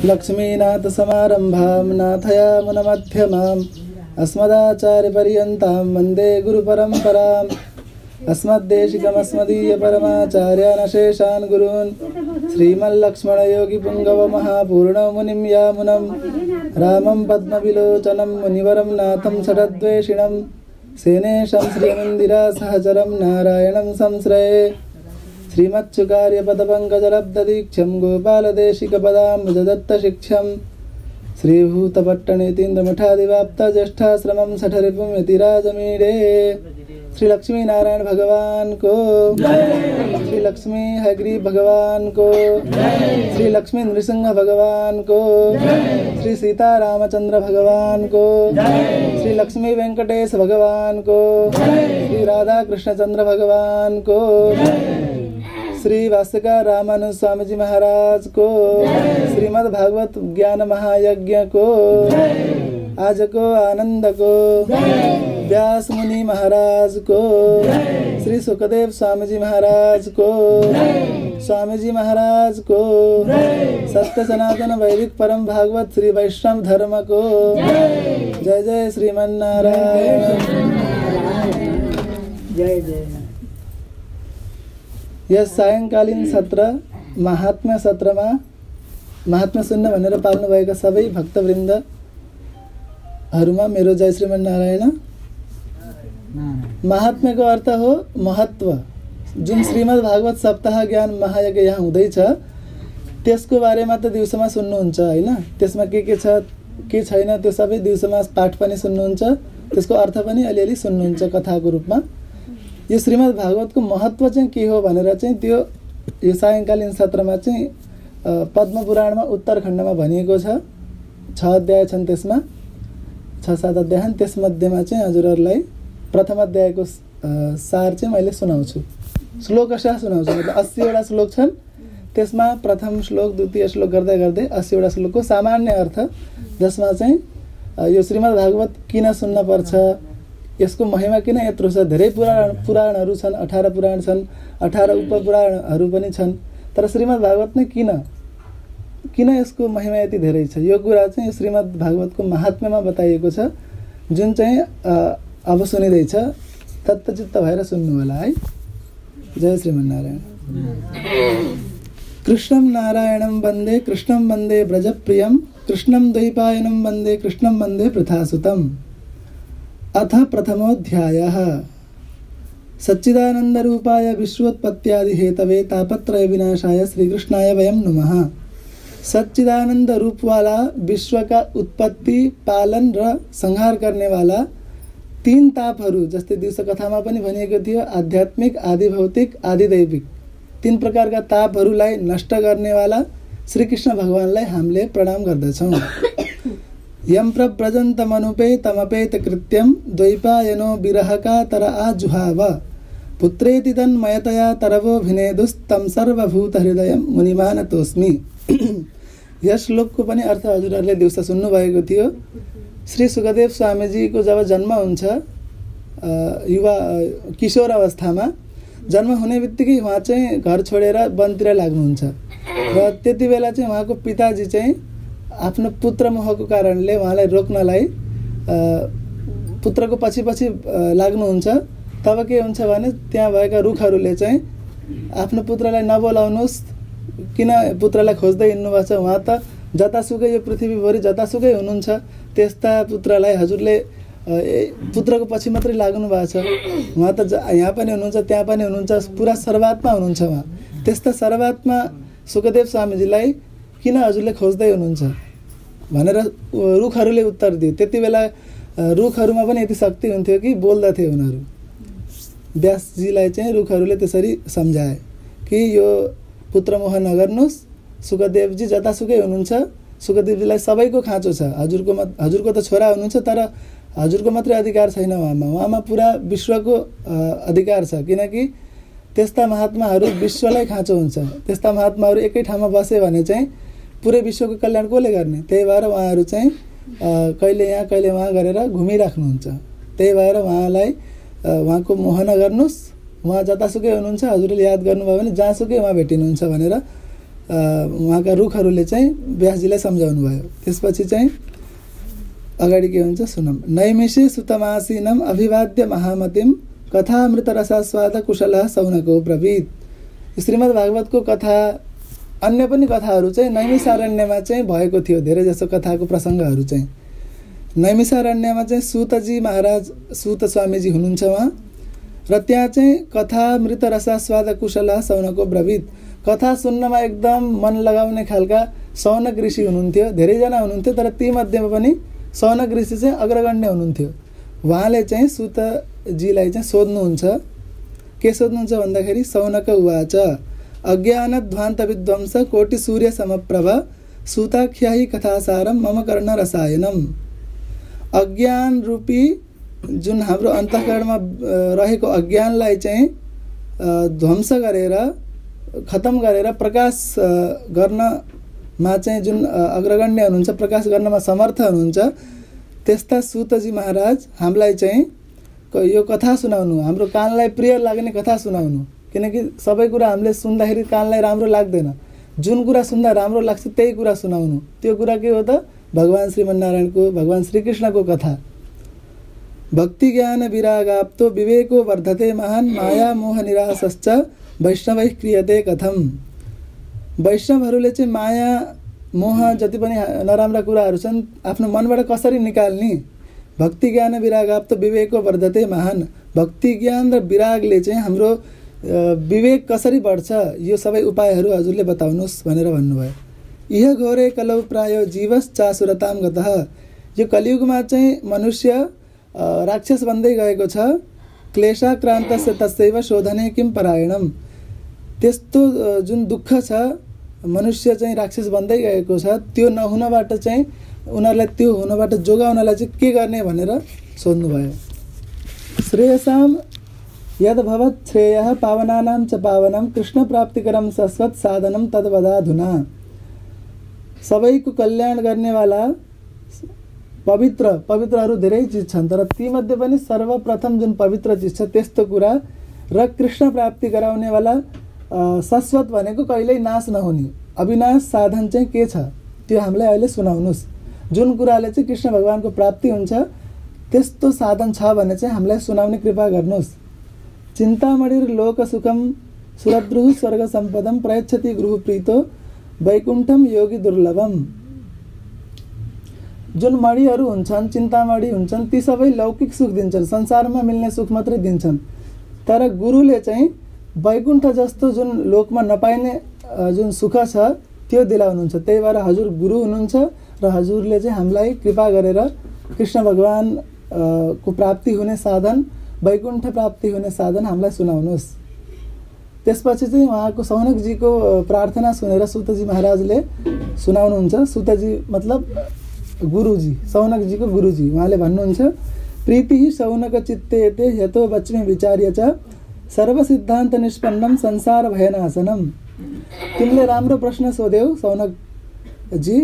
लक्ष्मीनाथसमारम्भां नाथयामुनमध्यमाम् अस्मदाचार्यपर्यन्तां वन्दे गुरुपरम्पराम् अस्मद्देशिकमस्मदीयपरमाचार्यान् शेषान् गुरून् श्रीमल्लक्ष्मणयोगिपुङ्गवमहापूर्णमुनिं यामुनं रामं पद्मविलोचनं मुनिवरं नाथं षडद्वेषिणं सेनेशं श्रीमन्दिरासहचरं नारायणं संश्रये श्रीमच्छुकार्यपदपङ्कजलब्धदीक्षं गोपालदेशिकपदाम्बुजदत्तशिक्षं श्रीभूतपट्टनीतीन्द्रमठादिवाप्तज्येष्ठाश्रमं सठरिपुं यतिराजमीडे श्री लक्ष्मी नारायण भगवान को श्री लक्ष्मी हयग्रीव भगवान को श्री लक्ष्मी नृसिंह भगवान को श्री सीता रामचंद्र भगवान को श्री लक्ष्मी वेंकटेश भगवान को श्री राधा कृष्णचंद्र भगवान को श्री वास्तिका रामानुज स्वामी जी महाराज को श्रीमद् भागवत ज्ञान महायज्ञ को आज को आनंद को व्यास मुनि महाराज को श्री सुखदेव स्वामी जी महाराज को स्वामी जी महाराज को सत्य सनातन वैदिक परम भागवत श्री वैष्णव धर्म को जय जय श्रीमन्नारायण जय जय। यस सायंकालीन सत्र महात्म्य सत्रमा महात्म्य सुन्न भनेर पाल्नु भएका सबै भक्तवृन्दहरुमा मेरो जय श्रीमन्नारायण। महात्म्यको अर्थ हो महत्व। जुन श्रीमद् भागवत सप्ताह ज्ञान महायज्ञ यहाँ हुँदैछ त्यसको बारेमा त दिउँसोमा सुन्नुहुन्छ हैन, त्यसमा के छ के छैन त्यो सबै दिउँसोमा पाठ पनि सुन्नुहुन्छ, त्यसको अर्थ पनि अलिअलि सुन्नुहुन्छ कथाको रूपमा। यो श्रीमद् भागवतको महत्व चाहिँ के हो भनेर चाहिँ त्यो यो सायंकालीन सत्रमा चाहिँ पद्म पुराणमा उत्तरखण्डमा भनिएको छ। 6 अध्याय छन्, त्यसमा 6-7 अध्याय छन्। त्यसमध्येमा चाहिँ हजुरहरूलाई प्रथम अध्यायको सार चाहिँ मैले सुनाउँछु, श्लोकशः सुनाउँछु। मतलब 80 वटा श्लोक छन्, त्यसमा प्रथम श्लोक द्वितीय श्लोक गर्दै गर्दै 80 वटा श्लोकको सामान्य अर्थ, जसमा चाहिँ यो श्रीमद् भागवत किन सुन्न पर्छ, यसको महिमा किन यत्रो छ। धेरै पुराणहरू छन्, 18 पुराण छन्, 18 उपपुराणहरू पनि छन्, तर श्रीमद् भागवत नै किन यसको महिमा यति धेरै छ, यो कुरा चाहिँ श्रीमद् भागवतको महात्म्यमा बताइएको छ, जुन चाहिँ अब सुनिँदैछ। तत्त्वचित्त भएर सुन्नु होला है। जय श्रीमन्नारायण। कृष्णं नारायणं वन्दे कृष्णं वन्दे व्रजप्रियं कृष्णं द्वैपायनं वन्दे कृष्णं वन्दे पृथासुतम्। अथ प्रथमोऽध्यायः। सच्चिदानन्दरूपाय विश्वोत्पत्त्यादिहेतवे तापत्रय विनाशाय श्रीकृष्णाय वयं नमः। सच्चिदानंद रूप वाला विश्व का उत्पत्ति, पालन र संहार करने वाला 3 तापहरू, जस्तै दिवस कथामा पनि भनिएको थियो, आध्यात्मिक, आदि भौतिक, आदि दैविक 3 प्रकारका तापहरूलाई नष्ट गर्ने वाला श्री कृष्ण भगवानलाई हामीले प्रणाम गर्दछौं। यम प्रव्रजन्तमनुपेतमपेत कृत्यं द्वैपायनो विरहका तर आजुहाव पुत्रेति तन्मयतया तरवो भिनेदुस्तं सर्वभूत हृदयं मुनिमानतोस्मि। यस श्लोकको पनि अर्थ हजुरहरूले दिउँसो सुन्नु भएको थियो। श्री सुखदेव स्वामीजीको जब जन्म हुन्छ, युवा किशोर अवस्थामा जन्म हुने बित्तिकै उहाँ चाहिँ घर छोडेर वनतिर लाग्नुहुन्छ र त्यति बेला चाहिँ उहाँको पिताजी चाहिँ आफ्नो पुत्र मोहको कारणले उहाँलाई रोक्नलाई पुत्रको पछि लाग्नुहुन्छ। तब के हुन्छ भने त्यहाँ भएका रुखहरूले चाहिँ आफ्नो पुत्रलाई नबोलाउनुस्, किन पुत्रलाई खोज्दै हिँड्नुभएको छ, उहाँ त जतासुकै यो पृथ्वीभरि जतासुकै हुनुहुन्छ, त्यस्ता पुत्रलाई हजुरले पुत्रको पछि मात्रै लाग्नु भएको छ। उहाँ त यहाँ पनि हुनुहुन्छ, त्यहाँ पनि हुनुहुन्छ, पुरा सर्वात्मा हुनुहुन्छ उहाँ। त्यस्ता सर्वात्मा सुखदेव स्वामीजीलाई किन हजुरले खोज्दै हुनुहुन्छ भनेर रुखहरूले उत्तर दिए। त्यति बेला रुखहरूमा पनि यति शक्ति हुन्थ्यो कि बोल्दथे उनीहरू। व्यासजीलाई चाहिँ रुखहरूले त्यसरी सम्झाए कि यो पुत्र मोह नगर्नुस्, सुखदेवजी जतासुकै हुनुहुन्छ, सुखदेवजीलाई सबैको खाँचो छ। हजुरको त छोरा हुनुहुन्छ, तर हजुरको मात्रै अधिकार छैन उहाँमा पुरा विश्वको अधिकार छ, किनकि त्यस्ता महात्माहरू विश्वलाई खाँचो हुन्छ। त्यस्ता महात्माहरू एकै ठाउँमा बसे भने चाहिँ पुरै विश्वको कल्याण कसले गर्ने? त्यही भएर उहाँहरू चाहिँ कहिले यहाँ कहिले वहाँ गरेर घुमिराख्नुहुन्छ। त्यही भएर उहाँलाई उहाँको मोह नगर्नुस्, उहाँ जतासुकै हुनुहुन्छ, हजुरले याद गर्नुभयो भने जहाँसुकै उहाँ भेटिनुहुन्छ भनेर उहाँका रुखहरूले चाहिँ व्यासजीलाई सम्झाउनु भयो। त्यसपछि चाहिँ अगाडि के हुन्छ सुनम। नैमिषे सुतमासीनम अभिवाद्य महामतिम कथामृत रसास्वाद कुशलः सौनको ब्रवीत। श्रीमद् भागवतको कथा अन्य पनि कथाहरू चाहिँ नैमिषारण्यमा चाहिँ भएको थियो। धेरै जसो कथाको प्रसङ्गहरू चाहिँ नैमिषारण्यमा चाहिँ सूतजी महाराज सूत स्वामीजी हुनुहुन्छ उहाँ, र त्यहाँ चाहिँ कथा मृत रसास्वाद कुशलः सौनको ब्रवीत, कथा सुन्नमा एकदम मन लगाउने खालका सौनक ऋषि हुनुहुन्थ्यो। धेरैजना हुनुहुन्थ्यो, तर तीमध्येमा पनि सौनक ऋषि चाहिँ अग्रगण्य हुनुहुन्थ्यो। उहाँले चाहिँ सूतजीलाई चाहिँ सोध्नुहुन्छ, के सोध्नुहुन्छ भन्दाखेरि सौनक उवाच अज्ञानध्वान्त विध्वंस कोटि सूर्य समप्रभ सूताख्याहि कथासारम मम कर्ण रसायनम। अज्ञान रूपी जुन हाम्रो अन्तःकरणमा रहेको अज्ञानलाई चाहिँ ध्वंस गरेर खतम गरेर प्रकाश गर्नमा चाहिँ जुन अग्रगण्य हुनुहुन्छ, प्रकाश गर्नमा समर्थ हुनुहुन्छ, त्यस्ता सूतजी महाराज हामीलाई चाहिँ यो कथा सुनाउनु, हाम्रो कानलाई प्रिय लाग्ने कथा सुनाउनु। किनकि सबै कुरा हामीले सुन्दाखेरि कानलाई राम्रो लाग्दैन, जुन कुरा सुन्दा राम्रो लाग्छ त्यही कुरा सुनाउनु। त्यो कुरा के हो त? भगवान श्रीमन्नारायणको, भगवान श्रीकृष्णको कथा। भक्ति ज्ञान विरागाप्तो विवेको वर्धते महान माया मोह निराशश्च वैष्णवै क्रियते कथम। वैष्णवहरूले चाहिँ माया मोह जति पनि नराम्रा कुराहरू छन् आफ्नो मनबाट कसरी निकाल्ने? भक्ति ज्ञान विरागाप्तो विवेको वर्धते महान। भक्ति ज्ञान र विरागले चाहिँ हाम्रो विवेक कसरी बढ्छ, यो सबै उपायहरू हजुरले बताउनुहोस् भनेर भन्नुभयो। इह घोरे कलौ प्रायो जीवस चासुरताम गतः। यो कलियुगमा चाहिँ मनुष्य राक्षस बन्दै गएको छ। क्लेशाक्रान्तस्य तस्यैव शोधने किम परायणम। त्यस्तो जुन दुःख छ, मनुष्य चाहिँ राक्षस बन्दै गएको छ, त्यो नहुनबाट चाहिँ उनीहरूलाई त्यो हुनबाट जोगाउनलाई चाहिँ के गर्ने भनेर सोध्नुभयो। श्रेयसाम यद भवत् श्रेयः पावनानां च पावनम कृष्ण प्राप्तिकरम शाश्वत साधनम तद्वदाधुना। सबैको कल्याण गर्नेवाला पवित्रहरू धेरै चिज छन्, तर तीमध्ये पनि सर्वप्रथम जुन पवित्र चिज छ त्यस्तो कुरा र कृष्ण प्राप्ति गराउनेवाला शाश्वत भनेको कहिल्यै नाश नहुने अविनाश साधन चाहिँ के छ त्यो हामीलाई अहिले सुनाउनुहोस्। जुन कुराले चाहिँ कृष्ण भगवानको प्राप्ति हुन्छ त्यस्तो साधन छ भने चाहिँ हामीलाई सुनाउने कृपा गर्नुहोस्। चिन्तामणिर लोक सुखम सुरद्रुः स्वर्ग सम्पदम प्रयच्छति गृह प्रीतो वैकुण्ठम योगी दुर्लभम। जुन मणिहरू हुन्छन्, चिन्तामणि हुन्छन्, ती सबै लौकिक सुख दिन्छन्, संसारमा मिल्ने सुख मात्रै दिन्छन्। तर गुरुले चाहिँ वैकुण्ठ जस्तो जुन लोकमा नपाइने जुन सुख छ त्यो दिलाउनुहुन्छ। त्यही भएर हजुर गुरु हुनुहुन्छ र हजुरले चाहिँ हामीलाई कृपा गरेर कृष्ण भगवान को प्राप्ति हुने साधन, वैकुण्ठ प्राप्ति हुने साधन हामीलाई सुनाउनुहोस्। त्यसपछि चाहिँ उहाँको सौनकजीको प्रार्थना सुनेर सूतजी महाराजले सुनाउनुहुन्छ। सूतजी मतलब गुरुजी, सौनकजीको गुरुजी। उहाँले भन्नुहुन्छ प्रीति सौनक चित्ते यतो वच्मि विचार्य च सर्व सिद्धान्त निष्पन्नम संसार भयनाशनम। तिमीले राम्रो प्रश्न सोध्यौ सौनकजी।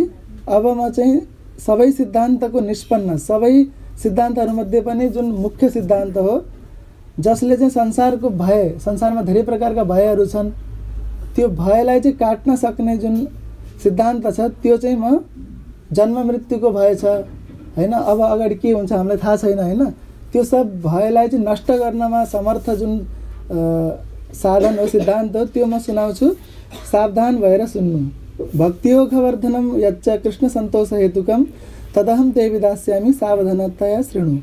अब म चाहिँ सबै सिद्धान्तको निष्पन्न, सबै सिद्धान्तहरूमध्ये पनि जुन मुख्य सिद्धान्त हो जसले चाहिँ संसारको भय, संसारमा धेरै प्रकारका भयहरू छन्, त्यो भयलाई चाहिँ काट्न सक्ने जुन सिद्धान्त छ त्यो चाहिँ म जन्म मृत्युको भय छ हैन, अब अगाडि के हुन्छ हामीलाई थाहा छैन हैन, त्यो सब भयलाई चाहिँ नष्ट गर्नमा समर्थ जुन साधन हो, सिद्धान्त हो, त्यो म सुनाउँछु। सावधान भएर सुन्नु। भक्तियोगवर्धनम यच्च कृष्ण सन्तोष हेतुकम तदहम ते विदास्यामि सावधानतया शृणु।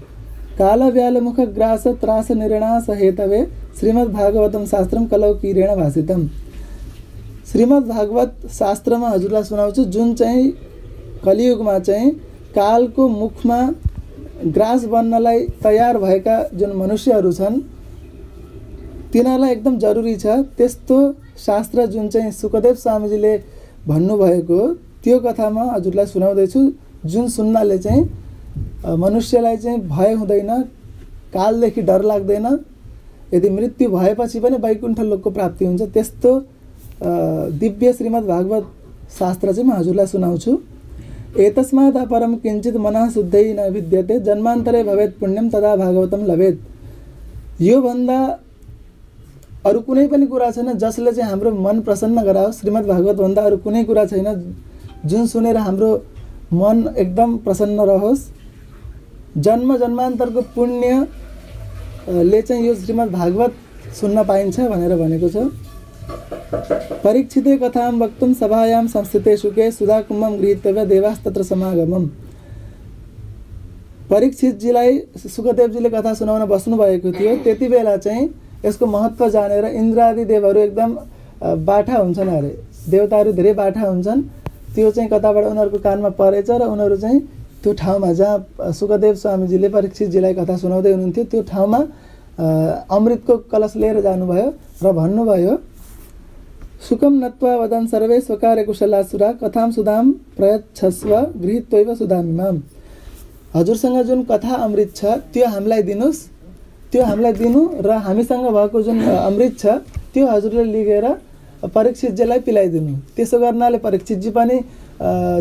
काल व्याल मुख ग्रास त्रास निर्णास हेतवे श्रीमद् भागवतम शास्त्रम कलौ किरेण भाषितम। श्रीमद् भागवत शास्त्रमा हजुरलाई सुनाउँछु जुन चाहिँ कलियुगमा चाहिँ कालको मुखमा ग्रास बन्नलाई तयार भएका जुन मनुष्यहरू छन् तिनीहरूलाई एकदम जरुरी छ। त्यस्तो शास्त्र जुन चाहिँ सुखदेव स्वामीजीले भन्नुभएको त्यो कथामा हजुरलाई सुनाउँदैछु, जुन सुन्नाले चाहिँ मनुष्यलाई चाहिँ भय हुँदैन, कालदेखि डर लाग्दैन, यदि मृत्यु भएपछि पनि वैकुण्ठ लोकको प्राप्ति हुन्छ। त्यस्तो दिव्य श्रीमद् भागवत शास्त्र चाहिँ म हजुरलाई सुनाउँछु। एतस्मात् अपरम किञ्चित् मनः शुद्धै न विद्यते जन्मान्तरे भवेत् पुण्यम तदा भागवतम लभेत्। यो भन्दा अरू कुनै पनि कुरा छैन जसले चाहिँ हाम्रो मन प्रसन्न गराओस्। श्रीमद् भागवत भन्दा अरू कुनै कुरा छैन जुन सुनेर हाम्रो मन एकदम प्रसन्न रहोस्। जन्म जन्मान्तरको पुण्यले चाहिँ यो श्रीमद् भागवत सुन्न पाइन्छ भनेर भनेको छ। परीक्षिते कथां वक्तुं सभायां संस्थिते शुके सुधा कुम्भं गृहीत्य देवास्तत्र समागमम्। परीक्षितजीलाई सुखदेवजीले कथा सुनाउन बस्नु भएको थियो। त्यति बेला चाहिँ यसको महत्त्व जानेर इन्द्रादि देवहरू एकदम बाठा हुन्छन् अरे, देवताहरू धेरै बाठा हुन्छन्। त्यो चाहिँ कताबाट उनीहरूको कानमा परेछ र उनीहरू चाहिँ त्यो ठाउँमा जहाँ सुखदेव स्वामीजीले परीक्षितजीलाई कथा सुनाउँदै हुनुहुन्थ्यो त्यो ठाउँमा अमृतको कलश लिएर जानुभयो र भन्नुभयो, सुखम नत्वा वदन् सर्वे स्वकार्य कुशलासुरा कथां सुधां प्रयच्छस्व गृहीत्वैव सुधामिमाम्। हजुरसँग जुन कथा अमृत छ त्यो हामीलाई दिनुस्, त्यो हामीलाई दिनु र हामीसँग भएको जुन अमृत छ त्यो हजुरले लिएर परीक्षितजीलाई पिलाइदिनु। त्यसो गर्नाले परीक्षितजी पनि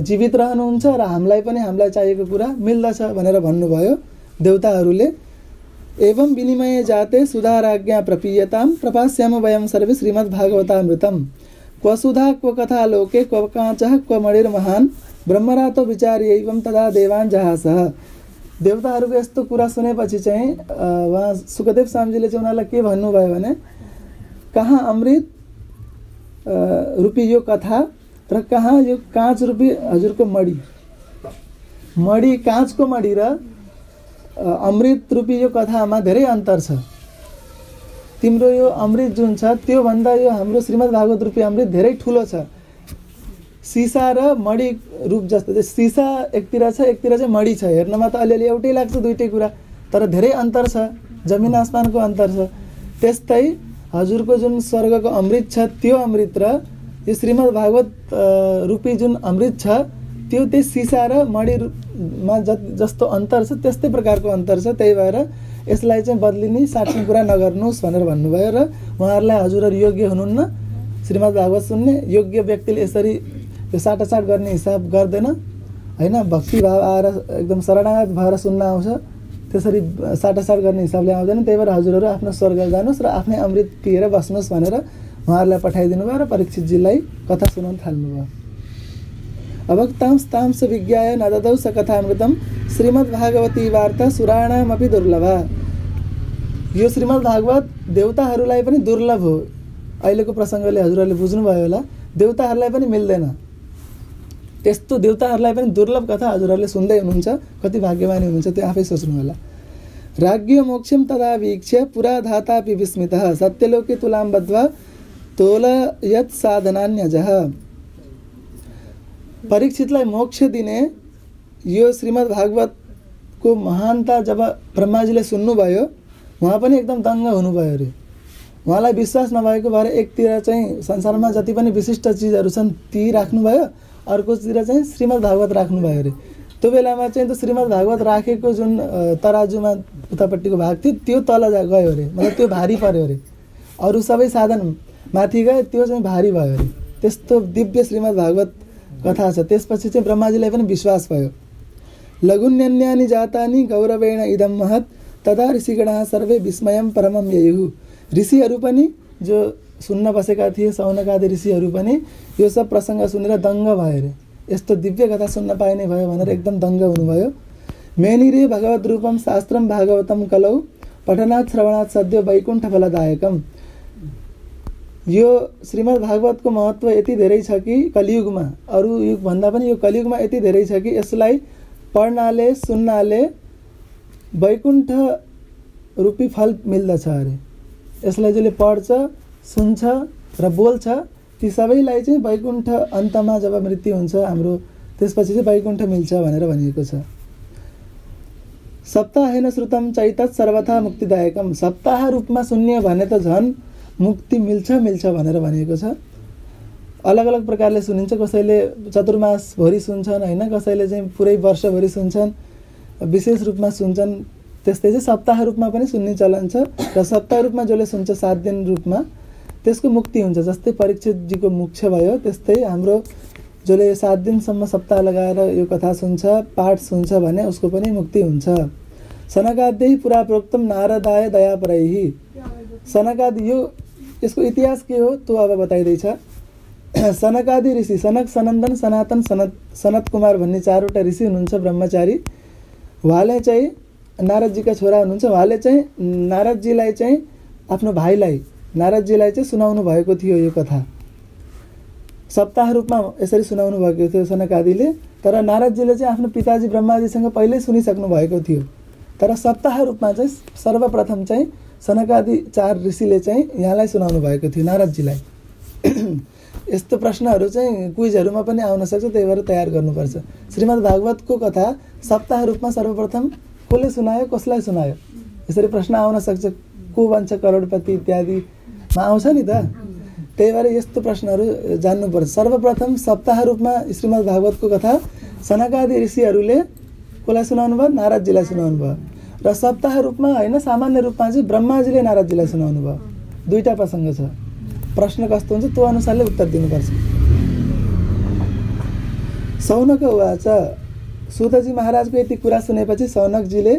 जीवित रहनुहुन्छ र हामीलाई पनि हामीलाई चाहिएको कुरा मिल्दछ भनेर भन्नुभयो देवताहरूले। एवं विनिमय जाते सुधाराज्ञा प्रपीयतां प्रपास्याम वयं सर्वे श्रीमद् भागवतामृतम्। क्व सुधा क्व कथा लोके क्व काचः क्व मणिर्महान् ब्रह्मरातो विचार्यैवं तदा देवान् जहासः। देवताहरूको यस्तो कुरा सुनेपछि चाहिँ उहाँ सुखदेव स्वामीजीले चाहिँ उनीहरूलाई के भन्नुभयो भने, कहाँ अमृत रूपी यो कथा र कहाँ यो काँच रूपी हजुरको मडी काँचको मडी र अमृत रूपी यो कथामा धेरै अन्तर छ। तिम्रो यो अमृत जुन छ त्यो भन्दा यो हाम्रो श्रीमद् भागवत रूपी अमृत धेरै ठुलो छ। सिसा र मडी रूप जस्तो, सिसा एकतिर छ एकतिर चाहिँ मडी छ। हेर्नमा त अलिअलि एउटै लाग्छ दुईटै कुरा, तर धेरै अन्तर छ, जमिन आसमानको अन्तर छ। त्यस्तै हजुरको जुन स्वर्गको अमृत छ त्यो अमृत र यो श्रीमद् भागवत रूपी जुन अमृत छ त्यो त्यही सिसा र मडीमा जस्तो अन्तर छ त्यस्तै प्रकारको अन्तर छ। त्यही भएर यसलाई चाहिँ बदलिने साट्ने कुरा नगर्नुहोस् भनेर भन्नुभयो। र उहाँहरूलाई हजुरहरू योग्य हुनुहुन्न श्रीमद् भागवत सुन्ने। योग्य व्यक्तिले यसरी यो साटासाट गर्ने हिसाब गर्दैन हैन। भक्ति भाव आएर एकदम शरणागत भएर सुन्न आउँछ, त्यसरी साटासाट गर्ने हिसाबले आउँदैन। त्यही भएर हजुरहरू आफ्नो स्वर्ग जानुहोस् र आफ्नै अमृत पिएर बस्नुहोस् भनेर उहाँहरूलाई पठाइदिनु भयो र परीक्षितजीलाई कथा सुनाउन थाल्नुभयो। अभक्तांस्तांस विज्ञाय न ददौ स कथामृतं श्रीमद् भागवती वार्ता सुराणामपि दुर्लभा। यो श्रीमद् भागवत देवताहरूलाई पनि दुर्लभ हो। अहिलेको प्रसङ्गले हजुरहरूले बुझ्नुभयो होला, देवताहरूलाई पनि मिल्दैन। त्यस्तो देवताहरूलाई पनि दुर्लभ कथा हजुरहरूले सुन्दै हुनुहुन्छ, कति भाग्यमानी हुनुहुन्छ त्यो आफै सोच्नु होला। राज्ञो मोक्षम तदा वीक्ष्य पुरा धातापि विस्मितः सत्यलोके तुलां बद्ध्वा तोलयत् साधनान्यजः। परीक्षितलाई मोक्ष दिने यो श्रीमद् भागवतको महानता जब ब्रह्माजीले सुन्नुभयो उहाँ पनि एकदम दङ्ग हुनुभयो अरे। उहाँलाई विश्वास नभएको भएर एकतिर चाहिँ संसारमा जति पनि विशिष्ट चिजहरू छन् ती राख्नुभयो, अर्कोतिर चाहिँ श्रीमद् भागवत राख्नुभयो अरे। त्यो बेलामा चाहिँ त्यो श्रीमद् भागवत राखेको जुन तराजुमा उतापट्टिको भाग थियो त्यो तल गयो अरे, मतलब त्यो भारी पर्यो अरे। अरू सबै साधन माथि गए, त्यो चाहिँ भारी भयो अरे। त्यस्तो दिव्य श्रीमद् भागवत कथा छ। त्यसपछि चाहिँ ब्रह्माजीलाई पनि विश्वास भयो। लघुन्यन्यानि जातानि गौरवेण इदं महत् तदा ऋषिगणाः सर्वे विस्मयं परमं ययुः। ऋषिहरू पनि जो सुन्न बसेका थिए, सौनकादि ऋषिहरू पनि यो सब प्रसङ्ग सुनेर दङ्ग भयो अरे। यस्तो दिव्य कथा सुन्न पाइने भयो भनेर एकदम दङ्ग हुनुभयो। मेनिरे भगवद् रूपं शास्त्रं भागवतं कलौ पठनात् श्रवणात् सद्यो वैकुण्ठ फलदायकम्। यो श्रीमद् भागवतको महत्त्व यति धेरै छ कि कलियुगमा, अरू युग भन्दा पनि यो कलियुगमा यति धेरै छ कि यसलाई पढ्नाले सुन्नाले वैकुण्ठ रूपी फल मिल्दछ अरे। यसलाई जसले पढ्छ, सुन्छ र बोल्छ ती सबैलाई चाहिँ वैकुण्ठ अन्तमा जब मृत्यु हुन्छ हाम्रो, त्यसपछि चाहिँ वैकुण्ठ मिल्छ भनेर भनिएको छ। सप्ताहेन श्रुतं चैतत् सर्वथा मुक्तिदायकम्। सप्ताह रूपमा सुन्ने भने त झन् मुक्ति मिल्छ भनेर भनिएको छ। अलग अलग प्रकारले सुनिन्छ, कसैले चतुर्मास भरि सुन्छन् हैन, कसैले चाहिँ पुरै वर्षभरि सुन्छन्, विशेष रूपमा सुन्छन्। त्यस्तै चाहिँ सप्ताह रूपमा पनि सुन्ने चलन छ र सप्ताह रूपमा जसले सुन्छ 7 दिन रूपमा त्यसको मुक्ति हुन्छ। जस्तै परीक्षितजीको मोक्ष भयो, त्यस्तै हाम्रो जसले 7 दिनसम्म सप्ताह लगाएर यो कथा सुन्छ, पाठ सुन्छ भने उसको पनि मुक्ति हुन्छ। सनकाद्यै पुरा प्रोक्तम नारदाय दयापरैः। सनकादि यो यसको इतिहास के हो त्यो अब बताइदैछ। सनकादि ऋषि सनक, सनन्दन, सनातन, सनत कुमार भन्ने 4वटा ऋषि हुनुहुन्छ ब्रह्मचारी। उहाँले चाहिँ नारदजीका छोरा हुनुहुन्छ। उहाँले चाहिँ नारदजीलाई चाहिँ आफ्नो भाइलाई नारदजीलाई चाहिँ सुनाउनु भएको थियो यो कथा। सप्ताह रूपमा यसरी सुनाउनु भएको थियो सनकादिले। तर नारदजीले चाहिँ आफ्नो पिताजी ब्रह्माजीसँग पहिल्यै सुनिसक्नु भएको थियो। तर सप्ताह रूपमा चाहिँ सर्वप्रथम चाहिँ सनकादि 4 ऋषिले चाहिँ यहाँलाई सुनाउनु भएको थियो नारदजीलाई। यस्तो प्रश्नहरू चाहिँ क्विजहरूमा पनि आउन सक्छ, त्यही भएर तयार गर्नुपर्छ। श्रीमद् भागवतको कथा सप्ताह रूपमा सर्वप्रथम कसले सुनायो, कसलाई सुनायो, यसरी प्रश्न आउन सक्छ। को भन्छ करोडपति इत्यादिमा आउँछ नि त। त्यही भएर यस्तो प्रश्नहरू जान्नुपर्छ। सर्वप्रथम सप्ताह रूपमा श्रीमद् भागवतको कथा सनकादि ऋषिहरूले कसलाई सुनाउनु भयो, नारदजीलाई सुनाउनु भयो। र सप्ताह रूपमा होइन, सामान्य रूपमा चाहिँ ब्रह्माजीले नारदजीलाई सुनाउनु भयो। 2टा प्रसङ्ग छ। प्रश्न कस्तो हुन्छ त्यो अनुसारले उत्तर दिनुपर्छ। सौनक उवाच, सुतजी महाराजको यति कुरा सुनेपछि सौनकजीले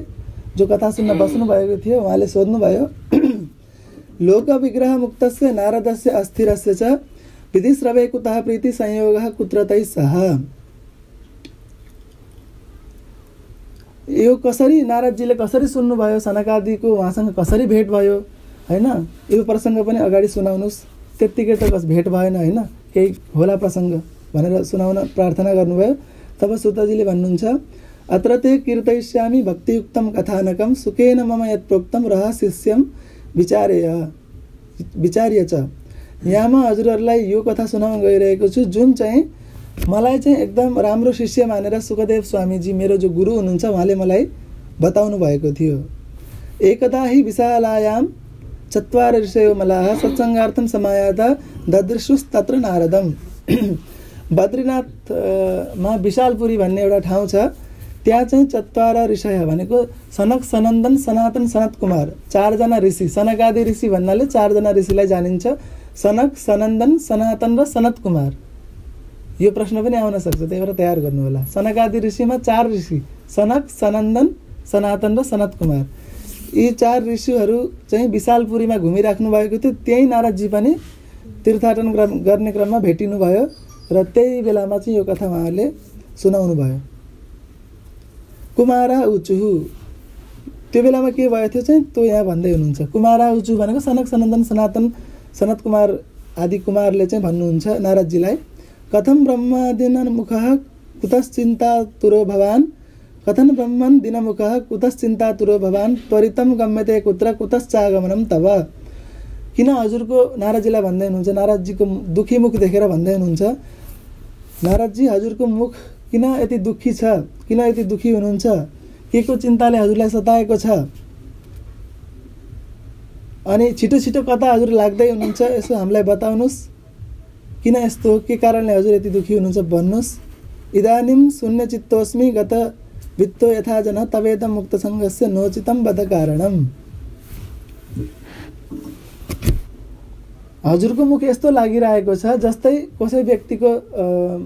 जो कथा सुन्न बस्नु भएको थियो उहाँले सोध्नुभयो, लोक विग्रह मुक्तस्य नारदस्य अस्थिरस्य च विधिश्रवे कुतः प्रीति संयोगः कुत्रतै सह। यो कसरी नारदजीले कसरी सुन्नुभयो, सनकादिको उहाँसँग कसरी भेट भयो हैन, यो प्रसङ्ग पनि अगाडि सुनाउनुस्। त्यत्तिकै त भेट भएन हैन, केही होला प्रसङ्ग भनेर सुनाउन प्रार्थना गर्नुभयो। तब सुतजीले भन्नुहुन्छ, अत्र ते कीर्तयिष्यामि भक्तियुक्तं कथानकं सुखेन मम यत्प्रोक्तं रहस्यं विचार्य च। यहाँ म हजुरहरूलाई यो कथा सुनाउन गइरहेको छु जुन चाहिँ मलाई चाहिँ एकदम राम्रो शिष्य मानेर सुखदेव स्वामीजी मेरो जो गुरु हुनुहुन्छ उहाँले मलाई बताउनु भएको थियो। एकदा हि विशालायां 4 ऋषयो मलाः सत्सङ्गार्थं समायाता ददृशुस्तत्र नारदम। बद्रीनाथमा विशालपुरी भन्ने एउटा ठाउँ छ। त्यहाँ चाहिँ 4 ऋषय भनेको सनक, सनन्दन, सनातन, सनत कुमार 4 जना ऋषि। सनकादि ऋषि भन्नाले 4 जना ऋषिलाई जानिन्छ। सनक, सनन्दन, सनातन र सनत कुमार। यो प्रश्न पनि आउन सक्छ, त्यही भएर तयार गर्नु होला। सनकादि ऋषिमा 4 ऋषि सनक, सनन्दन, सनातन र सनत कुमार। यी 4 ऋषिहरू चाहिँ विशालपुरीमा घुमिराख्नु भएको थियो। त्यही नारदजी पनि तीर्थाटन गर्ने क्रममा भेटिनु भयो र त्यही बेलामा चाहिँ यो कथा उहाँहरूले सुनाउनु भयो। कुमारा उचुहु, त्यो बेलामा के भयो थियो चाहिँ त्यो यहाँ भन्दै हुनुहुन्छ। कुमारा उचु भनेको सनक, सनन्दन, सनातन, सनत कुमार आदि कुमारले चाहिँ भन्नुहुन्छ नारदजीलाई, कथम ब्रह्मदिन मुखः कुतश्चिन्ता तुरो भवान्, कथन ब्रह्मन् दिनमुखः कुतश्चिन्ता तुरो भवान्, त्वरितं गम्यते कुत्र कुतश्चागमनं तव। किन हजुरको, नारदजीलाई भन्दै हुनुहुन्छ, नारदजीको दुखी मुख देखेर भन्दै हुनुहुन्छ, नारदजी हजुरको मुख किन यति दुखी छ, किन यति दुखी हुनुहुन्छ, के को चिन्ताले हजुरलाई सताएको छ, अनि छिटो छिटो कता हजुर लाग्दै हुनुहुन्छ, यसो हामीलाई बताउनुस्, किन यस्तो, के कारणले हजुर यति दुखी हुनुहुन्छ भन्नुस्। इदानीं शून्यचित्तोस्मि गत वित्तो यथा जन तवेदं मुक्तसङ्गस्य नोचितं वद कारणम्। हजुरको मुख यस्तो लागिरहेको छ जस्तै कसै व्यक्तिको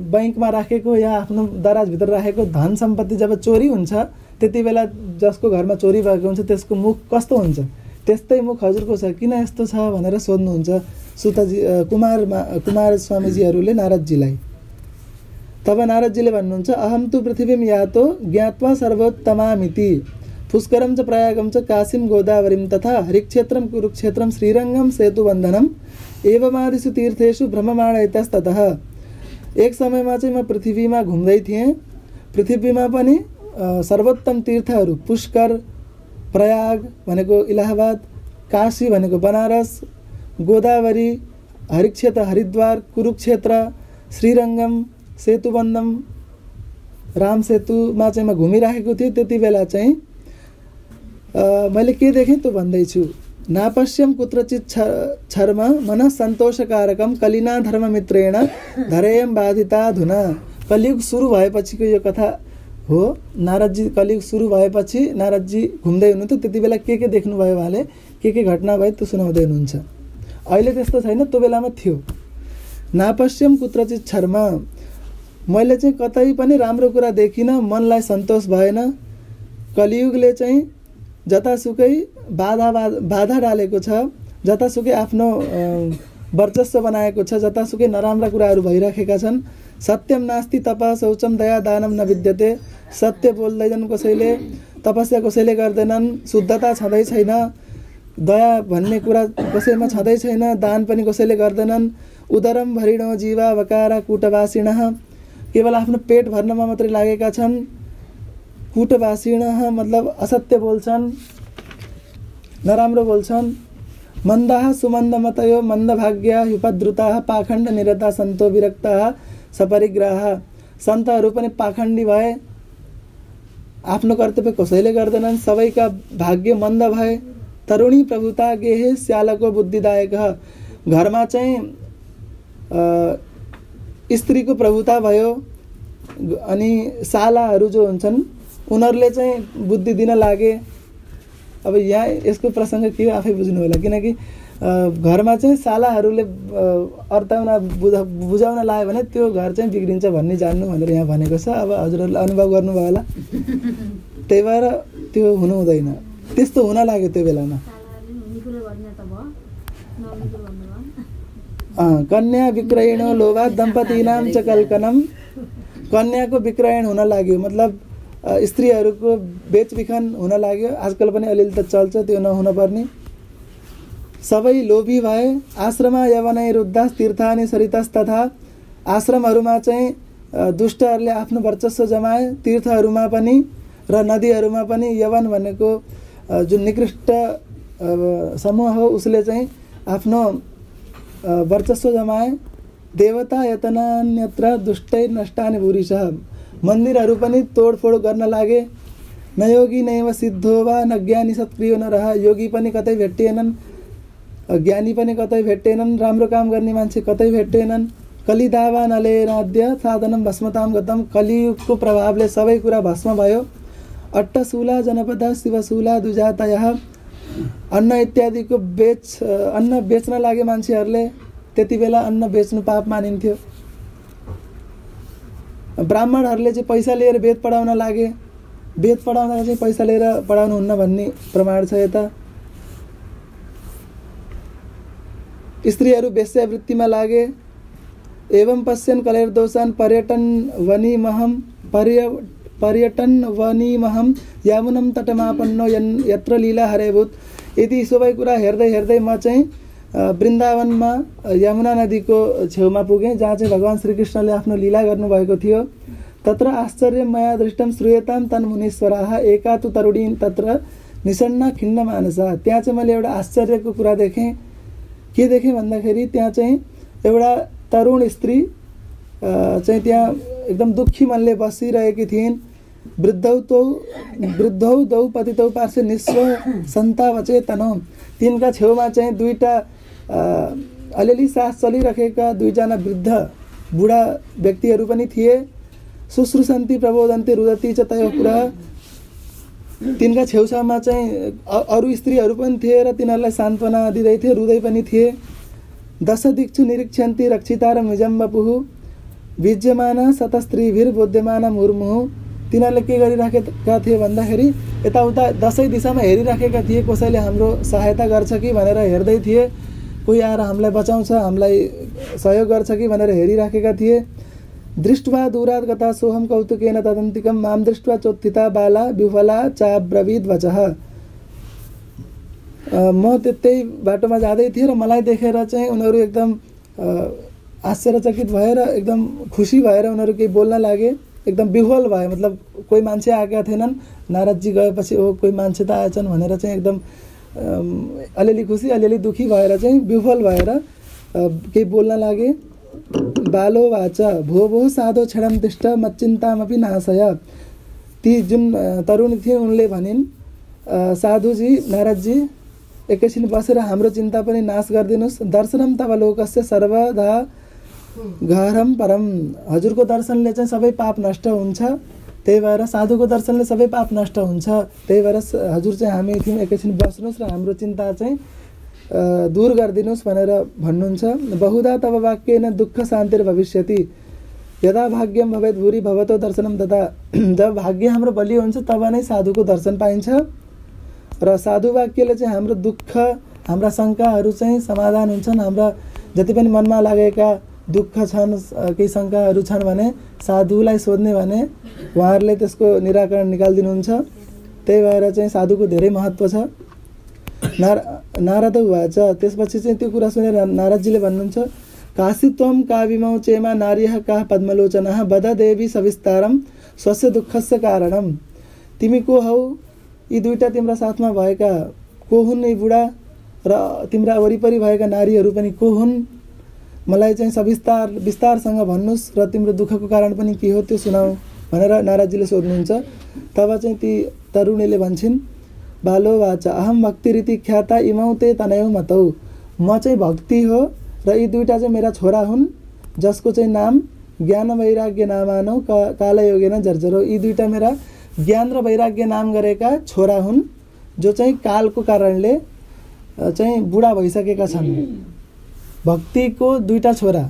बैंकमा राखेको या आफ्नो दराजभित्र राखेको धन सम्पत्ति जब चोरी हुन्छ त्यति बेला जसको घरमा चोरी भएको हुन्छ त्यसको मुख कस्तो हुन्छ, त्यस्तै मुख हजुरको छ, किन यस्तो छ भनेर सोध्नुहुन्छ सुतजी कुमार स्वामीजीहरूले नारदजीलाई। तब नारदजीले भन्नुहुन्छ, अहम तु पृथिवीं यातो ज्ञात्वा सर्वोत्तमामिति, पुष्करं च प्रयागं च काशीं गोदावरीं तथा हरिक्षेत्रं कुरुक्षेत्रं श्रीरंगं सेतुबन्धनम् एवमादिषु तीर्थेषु भ्रममाणैतस्ततः। एक समयमा चाहिँ म पृथ्वीमा घुम्दै थिएँ। पृथ्वीमा पनि सर्वोत्तम तीर्थहरू पुष्कर, प्रयाग भनेको इलाहाबाद, काशी भनेको बनारस, गोदावरी, हरिक्षेत्र हरिद्वार, कुरुक्षेत्र, श्रीरंगम, सेतुबन्धम, राम सेतुमा चाहिँ म घुमिराखेको थिएँ। त्यति बेला चाहिँ मैले के देखेँ त्यो भन्दैछु। नापश्यम कुत्रचित् छर्म मन सन्तोषकारकम कलिना धर्ममित्रेण धरेयम बाधिता धुना। कलियुग सुरु भएपछिको यो कथा हो। नारदजी कलियुग सुरु भएपछि नारदजी घुम्दै हुनुहुन्थ्यो, त्यति बेला के देख्नुभयो उहाँले, के घटना भयो त्यो सुनाउँदै हुनुहुन्छ। अहिले त्यस्तो छैन, त्यो बेलामा थियो। नापश्यम कुत्रचित् छर्म, मैले चाहिँ कतै पनि राम्रो कुरा देखिनँ, मनलाई सन्तोष भएन। कलियुगले चाहिँ जतासुकै बाधा डालेको छ, जतासुकै आफ्नो वर्चस्व बनाएको छ, जतासुकै नराम्रा कुराहरू भइराखेका छन्। सत्यम नास्ति तपः शौचम दया दानम न विद्यते। सत्य बोल्दैनन् कसैले, तपस्या कसैले गर्दैनन्, शुद्धता छँदै छैन, दया भन्ने कुरा कसैमा छँदै छैन, दान पनि कसैले गर्दैनन्। उदरम भरिणो जीवा वकारा कूटवासिणः। केवल आफ्नो पेट भर्नमा मात्रै लागेका छन्। कूटवासिणः मतलब असत्य बोल्छन्, नराम्रो बोल्छन्। मन्दाः सुमन्दमतयो मन्दभाग्याः उपद्रुताः पाखण्ड निरता सन्तो विरक्ताः सपरिग्रहाः। सन्तहरू पनि पाखण्डी भए, आफ्नो कर्तव्य कसैले गर्दैनन्, सबैका भाग्य मन्द भए। तरुणी प्रभुता गेहे स्यालको बुद्धिदायकः। घरमा चाहिँ स्त्रीको प्रभुता भयो अनि सालाहरू जो हुन्छन् उनीहरूले चाहिँ बुद्धि दिन लागे। अब यहाँ यसको प्रसङ्ग के हो आफै बुझ्नु होला, किनकि घरमा चाहिँ सालाहरूले अर्ताउन बुझाउन लायो भने त्यो घर चाहिँ बिग्रिन्छ भन्ने जान्नु भनेर यहाँ भनेको छ। अब हजुरहरूले अनुभव गर्नुभयो होला, त्यही भएर त्यो हुनु हुँदैन। त्यस्तो हुन लाग्यो त्यो बेलामा। कन्या विक्रयणो लोभा दम्पतीनाम च कल्कनम। कन्याको विक्रयण हुन लाग्यो मतलब स्त्रीहरूको बेचबिखन हुन लाग्यो। आजकल पनि अलिअलि त चल्छ, त्यो नहुन पर्ने। सबै लोभी भए। आश्रमा यवनै रुद्धास तीर्थानि सरितास तथा। आश्रमहरूमा चाहिँ दुष्टहरूले आफ्नो वर्चस्व जमाए, तीर्थहरूमा पनि र नदीहरूमा पनि। यवन भनेको जुन निकृष्ट समूह हो उसले चाहिँ आफ्नो वर्चस्व जमाए। देवता यतनान्यत्र दुष्टै नष्टानि भूरिशः। मन्दिरहरू पनि तोडफोड गर्न लागे। न योगी नैव सिद्धो वा न ज्ञानी सत्क्रियो न रह। योगी पनि कतै भेटिएनन्, ज्ञानी पनि कतै भेटेनन्, राम्रो काम गर्ने मान्छे कतै भेटेनन्। कलिदावा नलेनाद्य साधनम भस्मताम गतम। कलियुगको प्रभावले सबै कुरा भस्म भयो। अट्टशूला जनपदा शिवशूला दुजातयः। अन्न इत्यादिको अन्न बेच्न लागे मान्छेहरूले। त्यति बेला अन्न बेच्नु पाप मानिन्थ्यो। ब्राह्मणहरूले चाहिँ पैसा लिएर वेद पढाउन लागे। वेद पढाउँदा चाहिँ पैसा लिएर पढाउनुहुन्न भन्ने प्रमाण छ यता। स्त्रीहरू वेश्यावृत्तिमा लागे। एवं पश्यन् कलेर्दोषान् पर्यटन वनिमहम यामुनम तटमापन्नो यत्र लीला हरेभूत। यति सबै कुरा हेर्दै हेर्दै म चाहिँ वृन्दावनमा यमुना नदीको छेउमा पुगेँ, जहाँ चाहिँ भगवान श्रीकृष्णले आफ्नो लीला गर्नुभएको थियो। तत्र आश्चर्य मया दृष्टम श्रूयताम तन्मुनीश्वराः एका तु तरुणी तत्र निसन्ना खिन्न मानसा। त्यहाँ चाहिँ मैले एउटा आश्चर्यको कुरा देखेँ। के देखेँ भन्दाखेरि त्यहाँ चाहिँ एउटा तरुण स्त्री चाहिँ त्यहाँ एकदम दुःखी मनले बसिरहेकी थिइन्। वृद्धौ दौ पतितौ पार्श्वे निस्व सन्तावचेतनौ। तिनका छेउमा चाहिँ दुईटा अलिअलि सास चलिरहेका दुईजना वृद्ध बुढा व्यक्तिहरू पनि थिए। शुश्रूषन्ति प्रबोधन्ति रुदति च तयो पुरा। तिनका छेउछाउमा चाहिँ अरू स्त्रीहरू पनि थिए र तिनीहरूलाई सान्त्वना दिँदै थिए, रुँदै पनि थिए। दश दिक्षु निरीक्षन्ति रक्षिता र निजम्बपुः विज्यमाना शतस्त्रीभिर्बोध्यमाना मुर्मुः। तिनीहरूले के गरिराखेका थिए भन्दाखेरि यताउता दसैँ दिशामा हेरिराखेका थिए, कसैले हाम्रो सहायता गर्छ कि भनेर हेर्दै थिए, कोही आएर हामीलाई बचाउँछ, हामीलाई सहयोग गर्छ कि भनेर हेरिराखेका थिए। दृष्ट्वा दूरात् गता सोहम कौतुकेन तदन्तिकम माम दृष्ट्वा चोत्थिता बाला विफला चाब्रवीद वचः। म त्यतै बाटोमा जाँदै थिएँ र मलाई देखेर चाहिँ उनीहरू एकदम आश्चर्यचकित भएर एकदम खुसी भएर उनीहरू केही बोल्न लागे। एकदम विह्वल भए, मतलब कोही मान्छे आएका थिएनन्। नारदजी गएपछि ओ कोही मान्छे त आएछन् भनेर चाहिँ एकदम अलिअलि खुसी अलिअलि दुखी भएर चाहिँ विह्वल भएर केही बोल्न लागे। बालो वाचा भो भो साधो क्षणम तिष्ठ मच्चिन्तामपि नाशय। ती जुन तरुणी थिए उनले भनिन्, साधुजी नारदजी एकैछिन बसेर हाम्रो चिन्ता पनि नाश गरिदिनुहोस्। दर्शनम तव लोकस्य सर्वदा घरम परम। हजुरको दर्शनले चाहिँ सबै पाप नष्ट हुन्छ, त्यही भएर साधुको दर्शनले सबै पाप नष्ट हुन्छ। त्यही भएर हजुर चाहिँ हामी थियौँ, एकैछिन बस्नुहोस् र हाम्रो चिन्ता चाहिँ दूर गरिदिनुहोस् भनेर भन्नुहुन्छ। बहुधा तव वाक्येन दुःख शान्तिर भविष्यति यदा भाग्यम भवेत् भूरि भवतो दर्शनम तथा। जब भाग्य हाम्रो बलियो हुन्छ तब नै साधुको दर्शन पाइन्छ र साधु वाक्यले चाहिँ हाम्रो दुःख हाम्रा शङ्काहरू चाहिँ समाधान हुन्छन्। हाम्रा जति पनि मनमा लागेका दुःख छन्, केही शङ्काहरू छन् भने साधुलाई सोध्ने भने उहाँहरूले त्यसको निराकरण निकालिदिनुहुन्छ। त्यही भएर चाहिँ साधुको धेरै महत्त्व छ। नारद उवाच, त्यसपछि चाहिँ त्यो कुरा सुनेर नारदजीले भन्नुहुन्छ, काशीत्वं काविमौ चेमा नार्यः काः पद्मलोचनः वद देवी सविस्तारम स्वस्य दुःखस्य कारणम। तिमी को हौ? यी दुईटा तिम्रा साथमा भएका को हुन् यी बुढा र तिम्रा वरिपरि भएका नारीहरू पनि को हुन्? मलाई चाहिँ विस्तारसँग भन्नुस् र तिम्रो दुःखको कारण पनि के हो त्यो सुनाऊ भनेर नारदजीले सोध्नुहुन्छ। तब चाहिँ ती तरुणीले भन्छन्, बालो वाच अहम भक्तिरीति ख्याता इमौ ते तनयौ मतौ। म चाहिँ भक्ति हो र यी दुईटा चाहिँ मेरा छोरा हुन् जसको चाहिँ नाम ज्ञान वैराग्य नामानौ कालयोगेन जर्जरौ। यी दुईटा मेरा ज्ञान र वैराग्य नाम गरेका छोरा हुन् जो चाहिँ कालको कारणले चाहिँ बुढा भइसकेका छन्। भक्तिको दुईटा छोरा